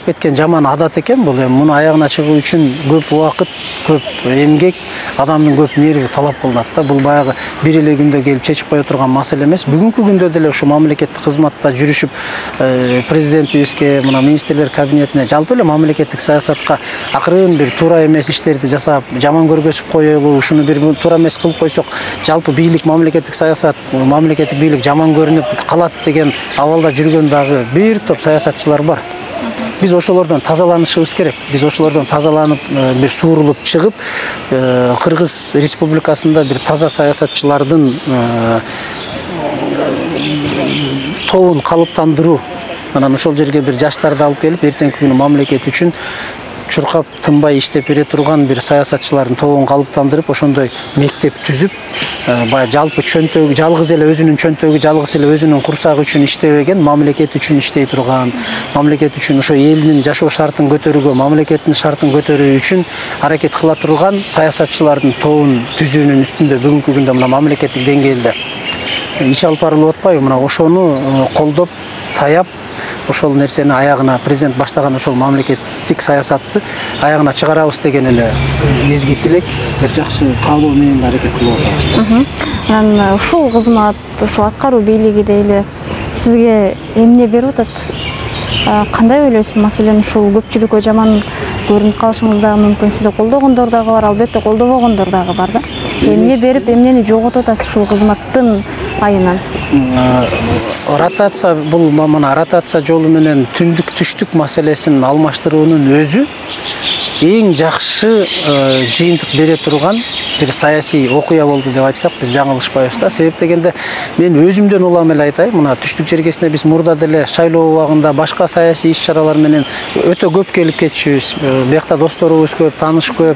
кеткен жаман адат экен бул. Эми муну аягына чыгуу үчүн көп убакыт, көп эмгек, адамдын көп нерви талап кылынат да. Бул баягы бир эле күндө келип чечип кое турган маселе эмес. Бүгүнкү күндө деле ушу мамлекеттик кызматта жүрүшүп, президентибизге, мына министрлер кабинетине, жалпы эле мамлекеттик саясатка акырын бир туура эмес иштерди жасап, жаман көргөзүп коелу, ушуну бир туура эмес кылып койсок, жалпы бийлик, мамлекеттик саясат, мамлекеттик бийлик жаман көрүнүп калат деген абалда жүргөн дагы бир топ саясатчылар бар. Биз ошолордон тазаланышыбыз керек. Биз ошолордон тазаланып, бир суурулуп чыгып, Кыргыз Республикасында бир таза саясатчылардын тобун калыптандыруу, анан ошол жерге бир жаштарды алып келип, эртеңки күнү мамлекет үчүн чуркап тынбай иштеп бере турган бир саясатчылардын тобун калыптандырып ошондой мектеп түзүп баягы жалпы чөнтөгү жалгыз эле өзүнүн чөнтөгү жалгыз эле өзүнүн курсагы үчүн иштебеген, мамлекет үчүн иштей турган, мамлекет үчүн ошо элдин жашоо шартын көтөрүүгө, мамлекеттин шартын көтөрүү үчүн аракет кыла турган саясатчылардын тобун түзүүнүн үстүндө бүгүнкү күндө мына мамлекеттик деңгээлде иш алып барылып атпайбы? Мына ошону колдоп, таяп, ошол нерсени аягына президент баштаган ошол мамлекеттик саясатты аягына чыгарабыз деген эле мезгит элек бир жакшы каалоо менен аракет кылып атабыз. Анан ушул кызмат, ушул аткаруу бийлиги дейли сизге эмне берип атат? Кандай ойлойсуз? Маселен, ушул көпчүлүккө жаман көрүнүп калышыңыз дагы мүмкүн, сизди колдогондор дагы бар, албетте колдобогондор дагы бар да. Эмне берип, эмнени жоготуп атасыз ушул кызматтын айынан? Ротация, бул мына ротация жолу менен түндүк түштүк маселесин алмаштыруунун өзү эң жакшы жыйынтык бере турган бир саясий окуя болду деп айтсак биз жаңылышпайбыз да. Себеп дегенде мен өзүмдөн улам эле айтайын, мына түштүк жергесине биз мурда деле шайлоо убагында башка саясий иш-чаралар менен өтө көп келип кетчүбүз. Биякта досторубуз көп, тааныш көп.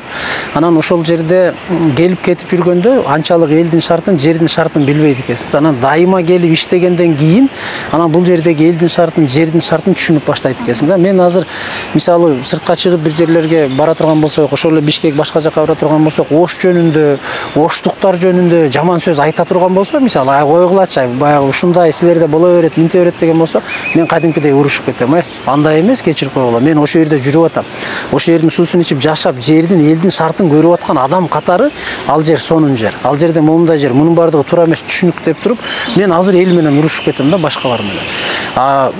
Анан ошол жерде келип кетип жүргөндө анчалык элдин шартын, жердин шартын билбейт экенсиз. Анан дайыма келип иштегенден кийин анан бул жердеги элдин шартын, жердин шартын түшүнүп баштайт экенсиң да. Мен азыр мисалы сыртка чыгып бир жерлерге бара турган болсок, ошол эле Бишкек башка жака бара турган болсок, ош жөнүндө, оштуктар жөнүндө жаман сөз айта турган болсо, мисалы ай койгулачы, баягы ушундай силерде боло берет, минте берет деген болсо, мен кадимкидей урушуп кетем. Андай эмес, кечирип койгула. Мен ошол жерде жүрүп атам. Ошол жердин суусун ичип жашап, жердин, элдин шартын көрүп аткан адам катары ал жер сонун жер. Ал жерде момундай жер, мунун баардыгы туура эмес, түшүнүк деп туруп, мен азыр эл менен урушуп кетем да, башкалар менен.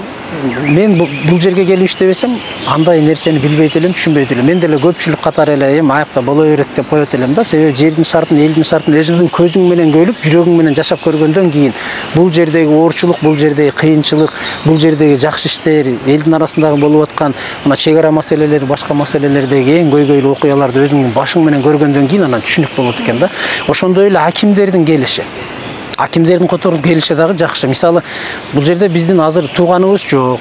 Мен бул жерге келип иштебесем, андай нерсени билбейт элем, түшүнбөйт элем. Мен деле көпчүлүк катары эле аякта боло берет деп коет элем да. Себеби жердин шартын, элдин шартын өзүңдүн көзүң менен көрүп, жүрөгүң менен жашап көргөндөн кийин бул жердеги оорчулук, бул жердеги кыйынчылык, бул жердеги жакшы иштер, элдин арасындагы болуп аткан мына чек ара маселелери, башка маселелердеги эң көйгөйлүү окуяларды өзүңдүн башың менен көргөндөн кийин анан түшүнүк болот экен да. Ошондой эле акимдердин келиши, акимдердин которуп келиши дагы жакшы. Мисалы, бул жерде биздин азыр тууганыбыз жок.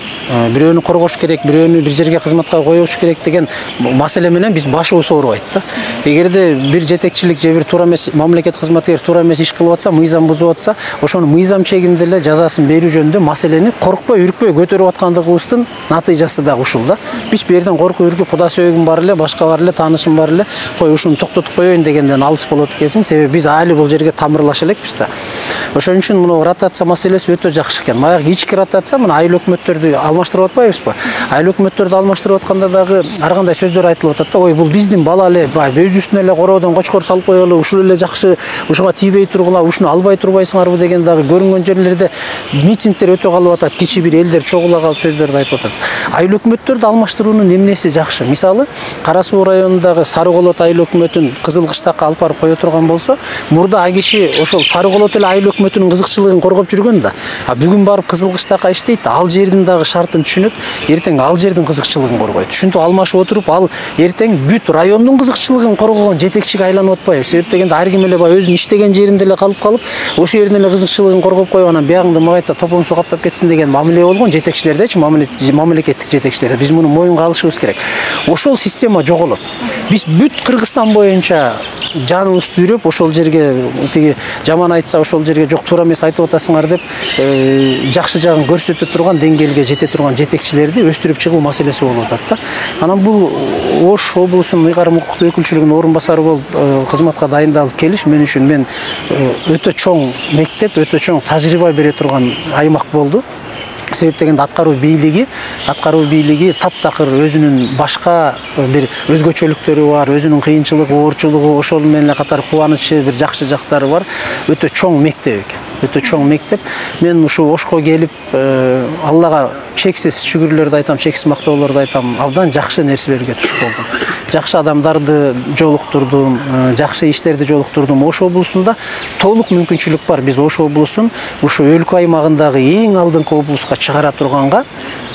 Бирөөнү коргош керек, бирөөнү бир жерге кызматка коюш керек деген маселе менен биз башыбыз оорубайт да. Эгерде бир жетекчилик же бир туура эмес мамлекет кызматкер туура эмес иш кылып атса, мыйзам бузуп атса, ошону мыйзам чегинде эле жазасын берүү жөнүндө маселени коркпой, үркпөй көтөрүп аткандыгыбыздын натыйжасы дагы ушул да. Биз бу жерден коркуп үркүп, куда сөөгүм бар эле, башка бар эле, таанышым бар эле, кой ушуну токтотуп коеюн дегенден алыс болот экенсиң. Себеби биз али бул жерге тамырлаша элекпиз да. Ошон үчүн мына ротация маселеси өтө жакшы экен. Баягы ички ротация, мына айыл өкмөттөрдү алмаштырып атпайбызбы? Айыл өкмөттөрдү алмаштырып атканда дагы ар кандай сөздөр айтылып атат да. Ой, бул биздин бала эле, өзүбүздүн эле короодон кочкор салып коелу, ушул эле жакшы, ушуга тийбей тургула, ушуну албай турбайсыңарбы деген дагы көрүнгөн жерлерде митингдер өтө калып атат. Кичи бир элдер чогула калып сөздөрдү айтып атат. Айыл өкмөттөрдү алмаштыруунун эмнеси жакшы? Мисалы, Кара Суу районундагы Сары Колот айыл өкмөтүн Кызыл Кыштакка алып барып кое турган болсо, мурда а киши ошол Сары Колот эле айыл өкмөтүнүн кызыкчылыгын коргоп жүргөн да. Бүгүн барып Кызыл Кыштакка иштейт, ал жердин дагы шартын түшүнөт, эртең ал жердин кызыкчылыгын коргойт. Ушинтип алмашып отуруп, ал эртең бүт райондун кызыкчылыгын коргогон жетекчиге айланып атпайбы? Себеп дегенде ар ким эле өзүнүн иштеген жеринде эле калып, ошол жерден эле кызыкчылыгын коргоп коюп, анан биягыңды мага айтса топон суу каптап кетсин деген мамиле болгон жетекчилердечи, мамлекеттик жетекчилер. Биз муну моюнга алышыбыз керек. Ошол система жоголот. Биз бүт Кыргызстан боюнча жаныбызды үрөп, ошол жерге тиги жаман айтса, ошол жерге жок туура эмес айтып атасыңар деп, жакшы жагын көрсөтө турган, деңгээлге жете турган жетекчилерди өстүрүп чыгуу маселеси болуп атат да. Анан бул Ош облусунун ыйгарым укуктуу өкүлчүлүгүнүн орун басары болуп кызматка дайындалып келиш мен үчүн өтө чоң мектеп, өтө чоң тажрыйба бере турган аймак болду. Себеп дегенде аткаруу бийлиги таптакыр өзүнүн башка бир өзгөчөлүктөрү бар, өзүнүн кыйынчылыгы, оорчулугу, ошол менен катар кубанычы, бир жакшы жактары бар. Өтө чоң мектеп экен. Өтө чоң мектеп. Мен ушу Ошко келип, Аллага чексиз шүгүрлөрдү айтам, чексиз мактоолорду айтам. Абдан жакшы нерселерге туш болдум. Жакшы адамдарды жолуктурдум, жакшы иштерди жолуктурдум. Ош облусунда толук мүмкүнчүлүк бар. Биз Ош облусун ушу өлкө аймагындагы эң алдыңкы облуска чыгара турганга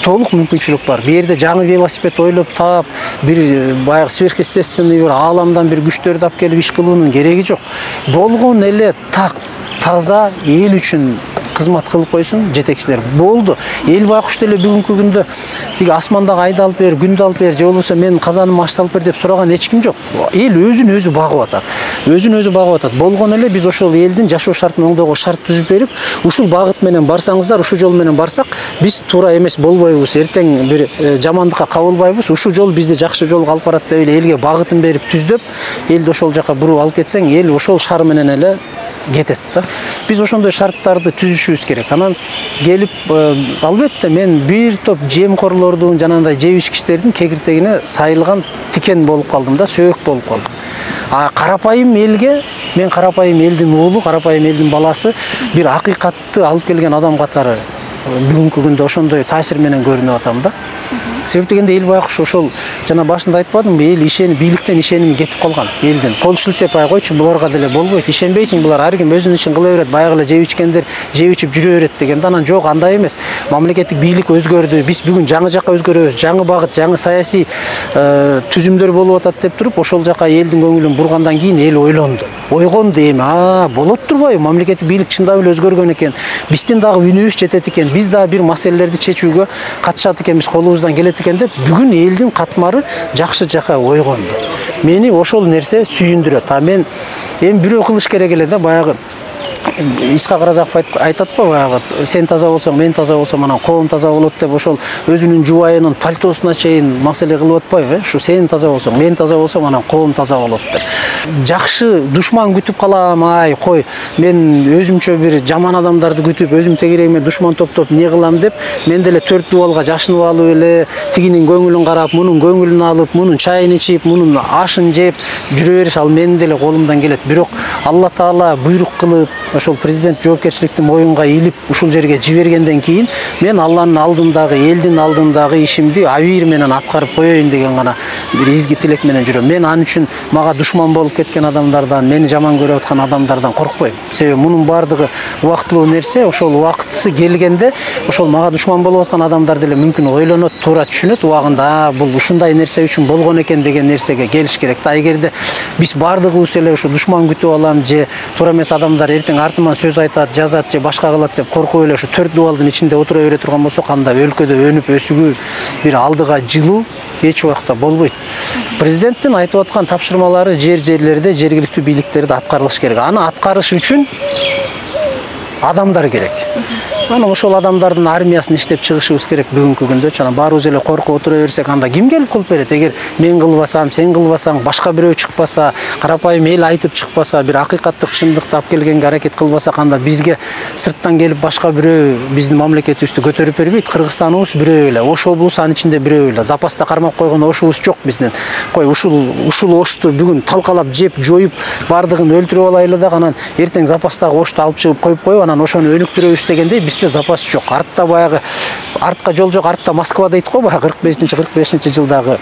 толук мүмкүнчүлүк бар. Бу жерде жаңы велосипед ойлоп таап, бир баягы сверхъестественный бир ааламдан бир күчтөрдү алып келип иш кылуунун кереги жок. Болгон эле таза эл үчүн кызмат кылып койсун жетекчилер. Болду. Эл байкуш деле бүгүнкү күндө тиги асмандагы айды алып бер, күндү алып бер, же болбосо мен казаным аш алып бер деп сураган эч ким жок. Эл өзүн өзү багып атат. Өзүн өзү багып атат. Болгон эле биз ошол элдин жашоо шартын оңдоого шарт түзүп берип, ушул багыт менен барсаңыздар, ушул жол менен барсак, биз туура эмес болбойбуз. Эртең бир жамандыкка кабылбайбыз. Ушул жол бизди жакшы жолго алып барат деп эле элге багытын берип түздөп, элди ошол жака буруп алып кетсең, эл ошол шар менен эле кетет да. Биз ошондой шарттарды түзүшүбүз керек. Анан келип, албетте мен бир топ жемкорлордун, жанагындай жеп ичкичтердин кегиртегине сайылган тикен болуп калдым да, сөөк болуп калдым. Карапайым элге, мен карапайым элдин уулу, карапайым элдин баласы бир акыйкатты алып келген адам катары бүгүнкү күндө ошондой таасир менен көрүнүп атам да. Себеп дегенде эл байкуш ошол жана башында айтпадымбы, эл бийликтен ишеними кетип калган. Элдин кол шилтеп койчу, буларга деле болбойт. Ишенбейсиң, булар ар ким өзүнүн ишин кыла берет, баягы эле жеп ичкендер жеп ичип жүрө берет дегенде, анан жок, андай эмес. Мамлекеттик бийлик өзгөрдү. Биз бүгүн жаңы жакка өзгөрөбүз. Жаңы багыт, жаңы саясий түзүмдөр болуп атат деп туруп, ошол жака элдин көңүлүн бургандан кийин эл ойлонду. Ойгонду эми, болот турбайбы? Мамлекеттик бийлик чындап эле өзгөргөн экен. Биздин дагы үнүбүз жетет экен. Биз дагы бир маселелерди чечүүгө катышат экенбиз, колубуздан келет экен деп, бүгүн элдин катмары жакшы жака ойгонду. Мени ошол нерсе сүйүндүрөт. Мен эми бирөө кылыш керек эле да, баягы Исхак Разаков айтат го, баягы сен таза болсоң, мен таза болсом, анан коом таза болот деп, ошол өзүнүн жубайынын пальтосуна чейин маселе кылып атпайбы? Ушу сен таза болсоң, мен таза болсом, анан коом таза болот деп. Жакшы душман күтүп калам, кой, мен өзүмчө бир жаман адамдарды күтүп, өзүм тегерегиме душман топтоп не кылам деп, мен деле 4 дубалга жашынып алып эле, тигинин көңүлүн карап, мунун көңүлүн алып, мунун чайын ичип, мунун ашын жеп жүрө бериш, ал менин деле колумдан келет. Бирок Алла Таала буйрук кылып, ошол президент жоопкерчиликти моюнга илип ушул жерге жибергенден кийин, мен Алланын алдындагы, элдин алдындагы ишимди абийир менен аткарып коеюн деген гана бир изги тилек менен жүрөм. Мен ал үчүн мага душман болуп кеткен адамдардан, мени жаман көрүп аткан адамдардан коркпойм. Себеби мунун баардыгы убактылуу нерсе, ошол убактысы келгенде, ошол мага душман болуп аткан адамдар деле мүмкүн ойлонот, туура түшүнөт, убагында бул ушундай нерсе үчүн болгон экен деген нерсеге келиш керек да. Эгерде биз баардыгыбыз эле ушу душман күтүп алам, же туура эмес адамдар эртең артыман сөз айтат, жазат, же башка кылат деп коркуп эле ушу 4 дубалдын ичинде отура бере турган болсок, анда өлкөдө өнүп өсүгүү, бир алдыга жылуу эч убакта болбойт. Президенттин айтып аткан тапшырмалары жерлерде жергиликтүү бийликтерде аткарылыш керек. Аны аткарыш үчүн адамдар керек. Аны ошол адамдардын армиясын иштеп чыгышыбыз керек бүгүнкү күндө. Жана баарыбыз эле коркуп отура берсек, анда ким келип кылып берет? Эгер мен кылбасам, сен кылбасаң, башка бирөө чыкпаса, карапайым эл айтып чыкпаса, бир акыйкаттык чындыкты алып келгенге аракет кылбасак, анда бизге сырттан келип башка бирөө биздин мамлекетибизди көтөрүп бербейт. Кыргызстаныбыз бирөө эле, Ош облусу анын ичинде бирөө эле. Запаста кармап койгон ошубуз жок биздин. Кой ушул Ошту бүгүн талкалап жеп, жоюп, бардыгын өлтүрүп алайлы да, анан эртең запастагы Ошту алып чыгып коюп, анан ошону өнүктүрөбүз дегенде бизде запас жок. Артта баягы, артка жол жок, артта Москва дейт го, баягы 45-45 жылдагы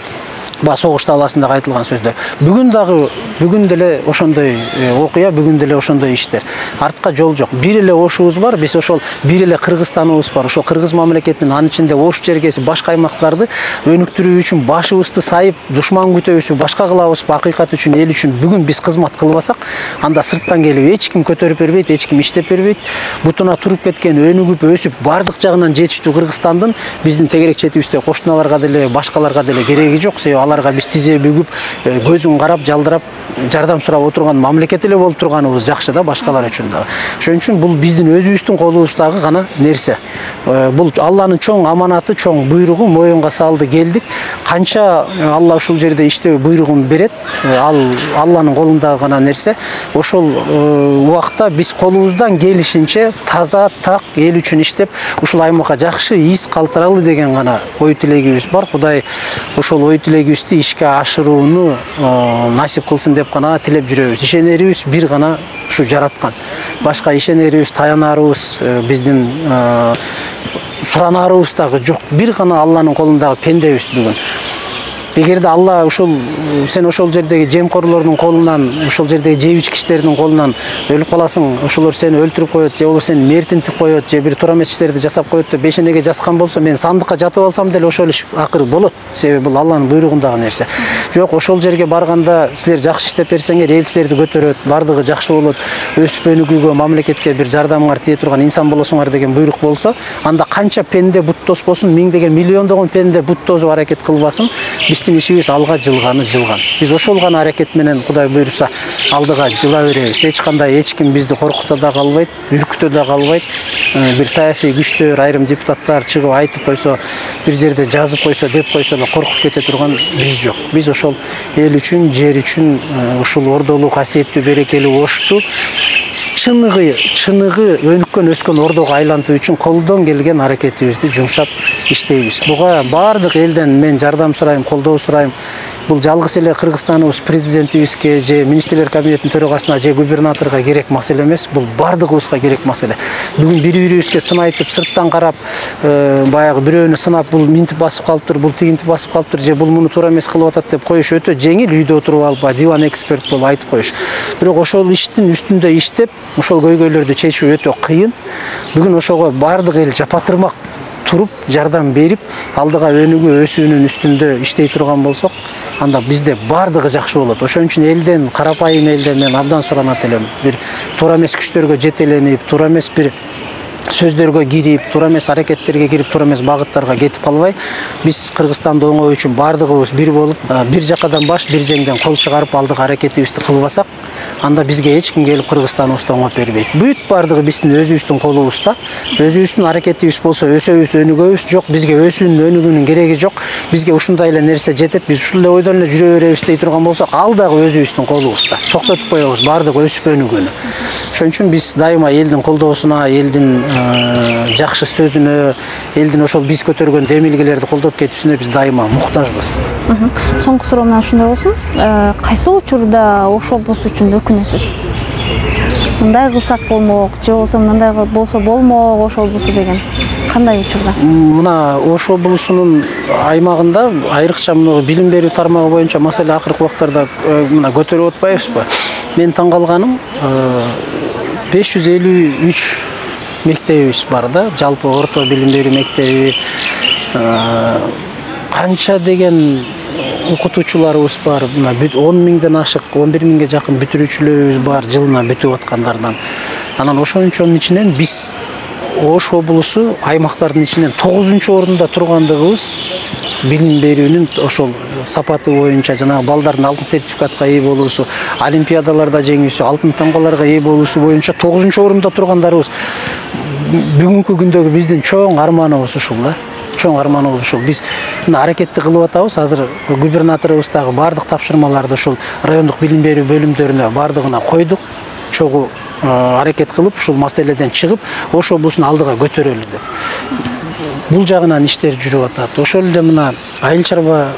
согуш талаасындагы айтылган сөздөр. Бүгүн деле ошондой окуя, бүгүн деле ошондой иштер. Артка жол жок. Бир эле Ошубуз бар, биз ошол бир эле Кыргызстаныбыз бар. Ошол Кыргыз мамлекетинин анын ичинде Ош жергеси, башка аймактарды өнүктүрүү үчүн башыбызды сайып, душман күтөбүзбү, башка кылабызбы, акыйкат үчүн, эл үчүн бүгүн биз кызмат кылбасак, анда сырттан келип эч ким көтөрүп бербейт, эч ким иштеп бербейт. Бутуна туруп кеткен, өнүгүп, өсүп, бардык жагынан жетиштүү Кыргызстандын биздин тегерек четибизде кошуналарга деле, башкаларга деле кереги жок. Себеби аларга биз тизе бүгүп, көзүн карап, жалдырап, жардам сурап отурган мамлекет эле болуп турганыбыз жакшы да, башкалар үчүн да. Ошон үчүн бул биздин өзүбүздүн колубуздагы гана нерсе. Бул Алланын чоң аманаты, чоң буйругу, моюнга салды, келдик. Канча Алла ушул жерде иштөө буйругун берет, ал Алланын колундагы гана нерсе. Ошол убакта биз колубуздан келишинче таза, так эл үчүн иштеп, ушул аймакка жакшы из калтыралы деген гана ой тилегибиз бар. Кудай ошол ой тилегибизди ишке ашырууну насип кылсын деп гана тилеп жүрөбүз. Ишенерибиз бир гана ушу жараткан. Башка ишенерибиз, таянарыбыз, биздин суранарыбыз дагы жок. Бир гана Алланын колундагы пендебиз бүгүн. эгерде Алла ушул сен ошол жердеги жемкорлордун колунан, ошол жердеги жеп ичкичтердин колунан өлүп каласың, ошолор сени өлтүрүп коет, же болбосо сени мертинтип коет, же бир туура эмес иштерди жасап коет деп бешенеге жазган болсо, мен сандыкка жатып алсам деле ошол иш акыры болот. Себеби бул Алланын буйругундагы нерсе. Жок, ошол жерге барганда силер жакшы иштеп берсеңер, эл силерди көтөрөт, бардыгы жакшы болот, өсүп өнүгүүгө, мамлекетке бир жардамыңар тие турган инсан болосуңар деген буйрук болсо, анда канча пенде буттос болсун, миңдеген, миллиондогон пенде буттосуп аракет кылбасын, биздин ишибиз алга жылган. Биз ошол гана аракет менен Кудай буйруса алдыга жыла беребиз. Эч кандай эч ким бизди коркута да калбайт, үркүтө да калбайт. Бир саясий күчтөр, айрым депутаттар чыгып айтып койсо, бир жерде жазып койсо, деп койсо да коркуп кете турган биз жок. Биз ошол эл үчүн, жер үчүн ушул ордолуу, касиеттүү, берекелүү Ошту чыныгы өнүккөн өскөн ордого айлантуу үчүн колдон келген аракетибизди жумшап иштейбиз. Буга бардык элден мен жардам сурайм, колдоо сурайм. Бул жалгыз эле Кыргызстаныбыз президентибизге, же министрлер кабинетинин төрагасына, же губернаторго керек маселе эмес. Бул бардыгыбызга керек маселе. Бүгүн бири-бирибизге сын айтып, сырттан карап, баягы бирөөнү сынап, бул минтип басып калыптыр, бул тигинтип басып калыптыр, же бул муну туура эмес кылып атат деп коюш өтө жеңил, үйдө отуруп алып, диван эксперт болуп айтып коюш. Бирок ошол иштин үстүндө иштеп, ошол көйгөйлөрдү чечүү өтө кыйын. Бүгүн ошого бардык эл жапатырмак туруп, жардам берип, алдыга өнүгүү, өсүүнүн үстүндө иштей турган болсок, анда бизде бардыгы жакшы болот. Ошон үчүн элден, карапайым элден мен абдан суранат элем. Бир туура эмес күчтөргө жетеленип, туура эмес бир сөздөргө кирип, туура эмес аракеттерге кирип, туура эмес багыттарга кетип калбай, биз Кыргызстанды оңгоо үчүн бардыгыбыз бир болуп, бир жакадан баш, бир жеңден кол чыгарып алдыга аракетибизди кылбасак, анда бизге эч ким келип Кыргызстаныбызды оңоп бербейт. Бүт бардыгы биздин өзүбүздүн колубузда. Өзүбүздүн аракетибиз болсо өсөбүз, өнүгөбүз. Жок, бизге өсүүнүн, өнүгүүнүн кереги жок. Бизге ушундай эле нерсе жетет. Биз ушул эле ойдон эле жүрө беребиз дей турган болсок, ал дагы өзүбүздүн колубузда. Токтотуп коебуз бардыгы өсүп өнүгүүнү. Ошон үчүн биз дайыма элдин колдоосуна, элдин жакшы сөзүнө, элдин ошол биз көтөргөн демилгелерди колдоп кетүүсүнө биз дайыма муктажбыз. Соңку суроо менен ушундай болсун. Кайсы учурда ошобуз үчүн өкүнөсүз? Мындай кылсак болмок, же болбосо мындай болсо болмок ошобусу деген кандай учурда? Мына Ош облусунун аймагында айрыкча мына билим берүү тармагы боюнча маселе акыркы убактарда мына көтөрүп атпайбызбы? Мен таң калганым 553 мектебибиз бар да, жалпы орто билим берүү мектеби, канча деген окутуучуларыбыз бар, 10 миңден ашык, 11 миңге жакын бүтүрүүчүлөрүбүз бар, жылына бүтүп аткандардан. Анан ошонун ичинен биз Ош облусу аймактардын ичинен 9-орунда тургандыгыбыз билим берүүнүн ошол сапаты боюнча, жанагы балдардын алтын сертификатка ээ болуусу, олимпиадаларда жеңүүсү, алтын тамгаларга ээ болуусу боюнча 9-орунда тургандарыбыз. Бүгүнкү күндөгү биздин чоң арманыбыз ушул да. Чоң арманыбыз ушул. Биз аракетти кылып атабыз. Азыр губернаторубуз дагы бардык тапшырмаларды ушул райондук билим берүү бөлүмдөрүнө бардыгына койдук. Чогуу аракет кылып, ушул маселеден чыгып, Ош облусун алдыга көтөрөлү деп. Бул жагынан иштер жүрүп атат. Ошол эле мына айыл чарба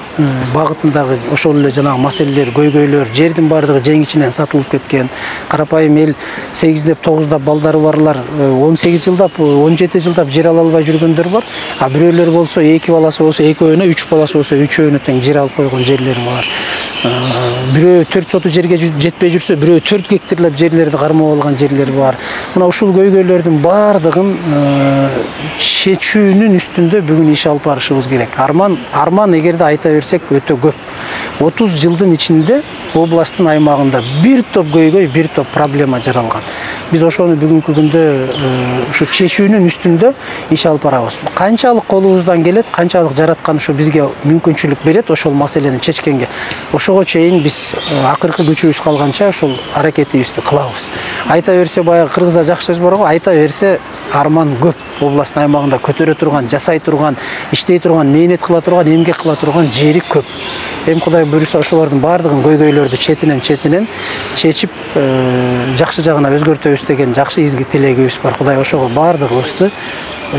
багытындагы ошол эле жанагы маселелер, көйгөйлөр, жердин бардыгы жең ичинен сатылып кеткен. Карапайым эл 8-деп, 9-дап балдары барлар 18 жылдап, 17 жылдап жер ала албай жүргөндөр бар. А бирөөлөр болсо 2 баласы болсо 2-өөнө, 3 баласы болсо 3-өөнө тең жер алып койгон жерлер бар. Бирөө 4 соту жерге жетпей жүрсө, бирөө 4 гектарлап жерлерди кармап алган жерлер бар. Мына ушул көйгөйлөрдүн бардыгын чечүүнүн үстүндө бүгүн иш алып барышыбыз керек. Арман эгерде айта берсек өтө көп. 30 жылдын ичинде областтын аймагында бир топ көйгөй, бир топ проблема жаралган. Биз ошону бүгүнкү күндө ушу чечүүнүн үстүндө иш алып барабыз. Канчалык колубуздан келет, канчалык жараткан ушу бизге мүмкүнчүлүк берет ошол маселени чечкенге. Ошого чейин биз акыркы күчүбүз калганча ошол аракетибизди кылабыз. Айта берсе баягы кыргызда жакшы сөз бар го, айта берсе арман көп. Областтын аймагында көтөрө турган, жасай турган, иштей турган, мээнет кыла турган, эмгек кыла турган жери көп. Эми Кудай буйруса ошолордун бардыгын көйгөйлөрдү четинен чечип, жакшы жагына өзгөртөбүз деген жакшы изги тилегибиз бар. Кудай ошого бардыгыбызды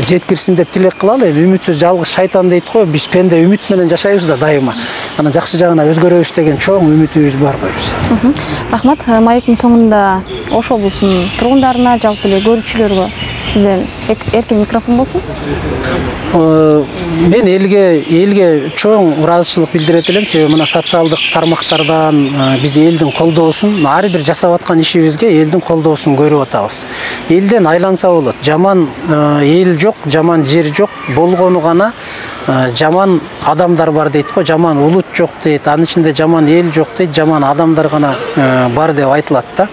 жеткирсин деп тилек кылалы. Эми үмүтсүз жалгыз шайтан дейт го, биз пенде үмүт менен жашайбыз да дайыма. Анан жакшы жагына өзгөрөбүз деген чоң үмүтүбүз бар буйруса. Рахмат. Маектин соңунда Ош облусунун тургундарына, жалпы эле көрүүчүлөргө Сизден эркин микрофон болсун. Мен элге чоң ыраазычылык билдирет элем, себеби мына социалдык тармактардан биз элдин колдоосун, ар бир жасап аткан ишибизге элдин колдоосун көрүп атабыз. Элден айланса болот. Жаман эл жок, жаман жер жок, болгону гана жаман адамдар бар дейт го, жаман улут жок дейт, анын ичинде жаман эл жок дейт, жаман адамдар гана бар деп айтылат да.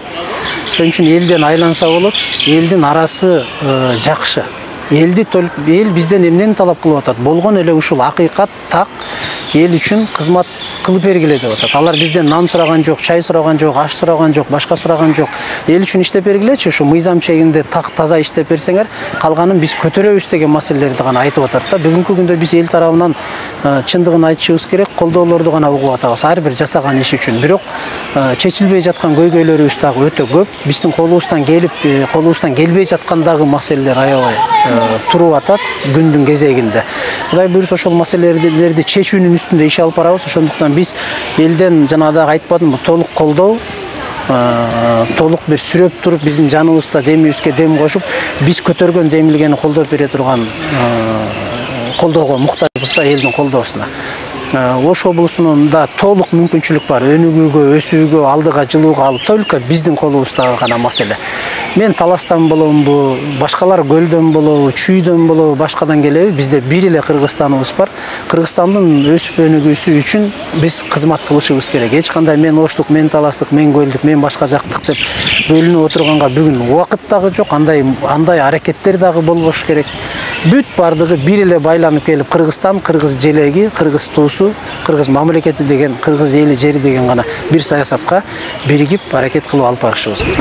Ошон үчүн элден айланса болот, элдин арасы жакшы. Эл бизден эмнени талап кылып атат? Болгон эле ушул акыйкат, так, эл үчүн кызмат кылып бергиле деп атат. Алар бизден нан сураган жок, чай сураган жок, аш сураган жок, башка сураган жок. Эл үчүн иштеп бергилечи, ушу мыйзам чегинде так таза иштеп берсеңер, калганын биз көтөрөбүз деген маселелерди гана айтып атат да. Бүгүнкү күндө биз эл тарабынан чындыгын айтышыбыз керек, колдоолорду гана угуп атабыз ар бир жасаган иш үчүн. Бирок чечилбей жаткан көйгөйлөрүбүз дагы өтө көп. Биздин колубуздан келбей жаткан дагы маселелер аябай туруп атат күндүн кезегинде. Кудай буйруса ошол маселелерди чечүүнүн үстүндө иш алып барабыз. Ошондуктан биз элден жанагыда айтпадымбы, толук колдоо, толук бир сүрөп туруп биздин жаныбызда демибизге дем кошуп, биз көтөргөн демилгени колдоп бере турган колдоого муктажбыз да, элдин колдоосуна. Ош облусунда толук мүмкүнчүлүк бар. Өнүгүүгө, өсүүгө, алдыга жылууга алып только биздин колубузда гана маселе. Мен Таластан боломбу, башкалар Көлдөн болобу, Чүйдөн болобу, башкадан келеби, бизде бир эле Кыргызстаныбыз бар. Кыргызстандын өсүп өнүгүүсү үчүн биз кызмат кылышыбыз керек. Эч кандай мен Оштук, мен Таластык, мен Көлдүк, мен башка жактык деп бөлүнүп отурганга бүгүн убакыт дагы жок, андай аракеттер дагы болбош керек. Бүт бардыгы бир эле байланып келип, Кыргызстан, кыргыз желеги, кыргыз туусу, кыргыз мамлекети деген, кыргыз эли жери деген гана бир саясатка биригип аракет кылып алып барышыбыз керек.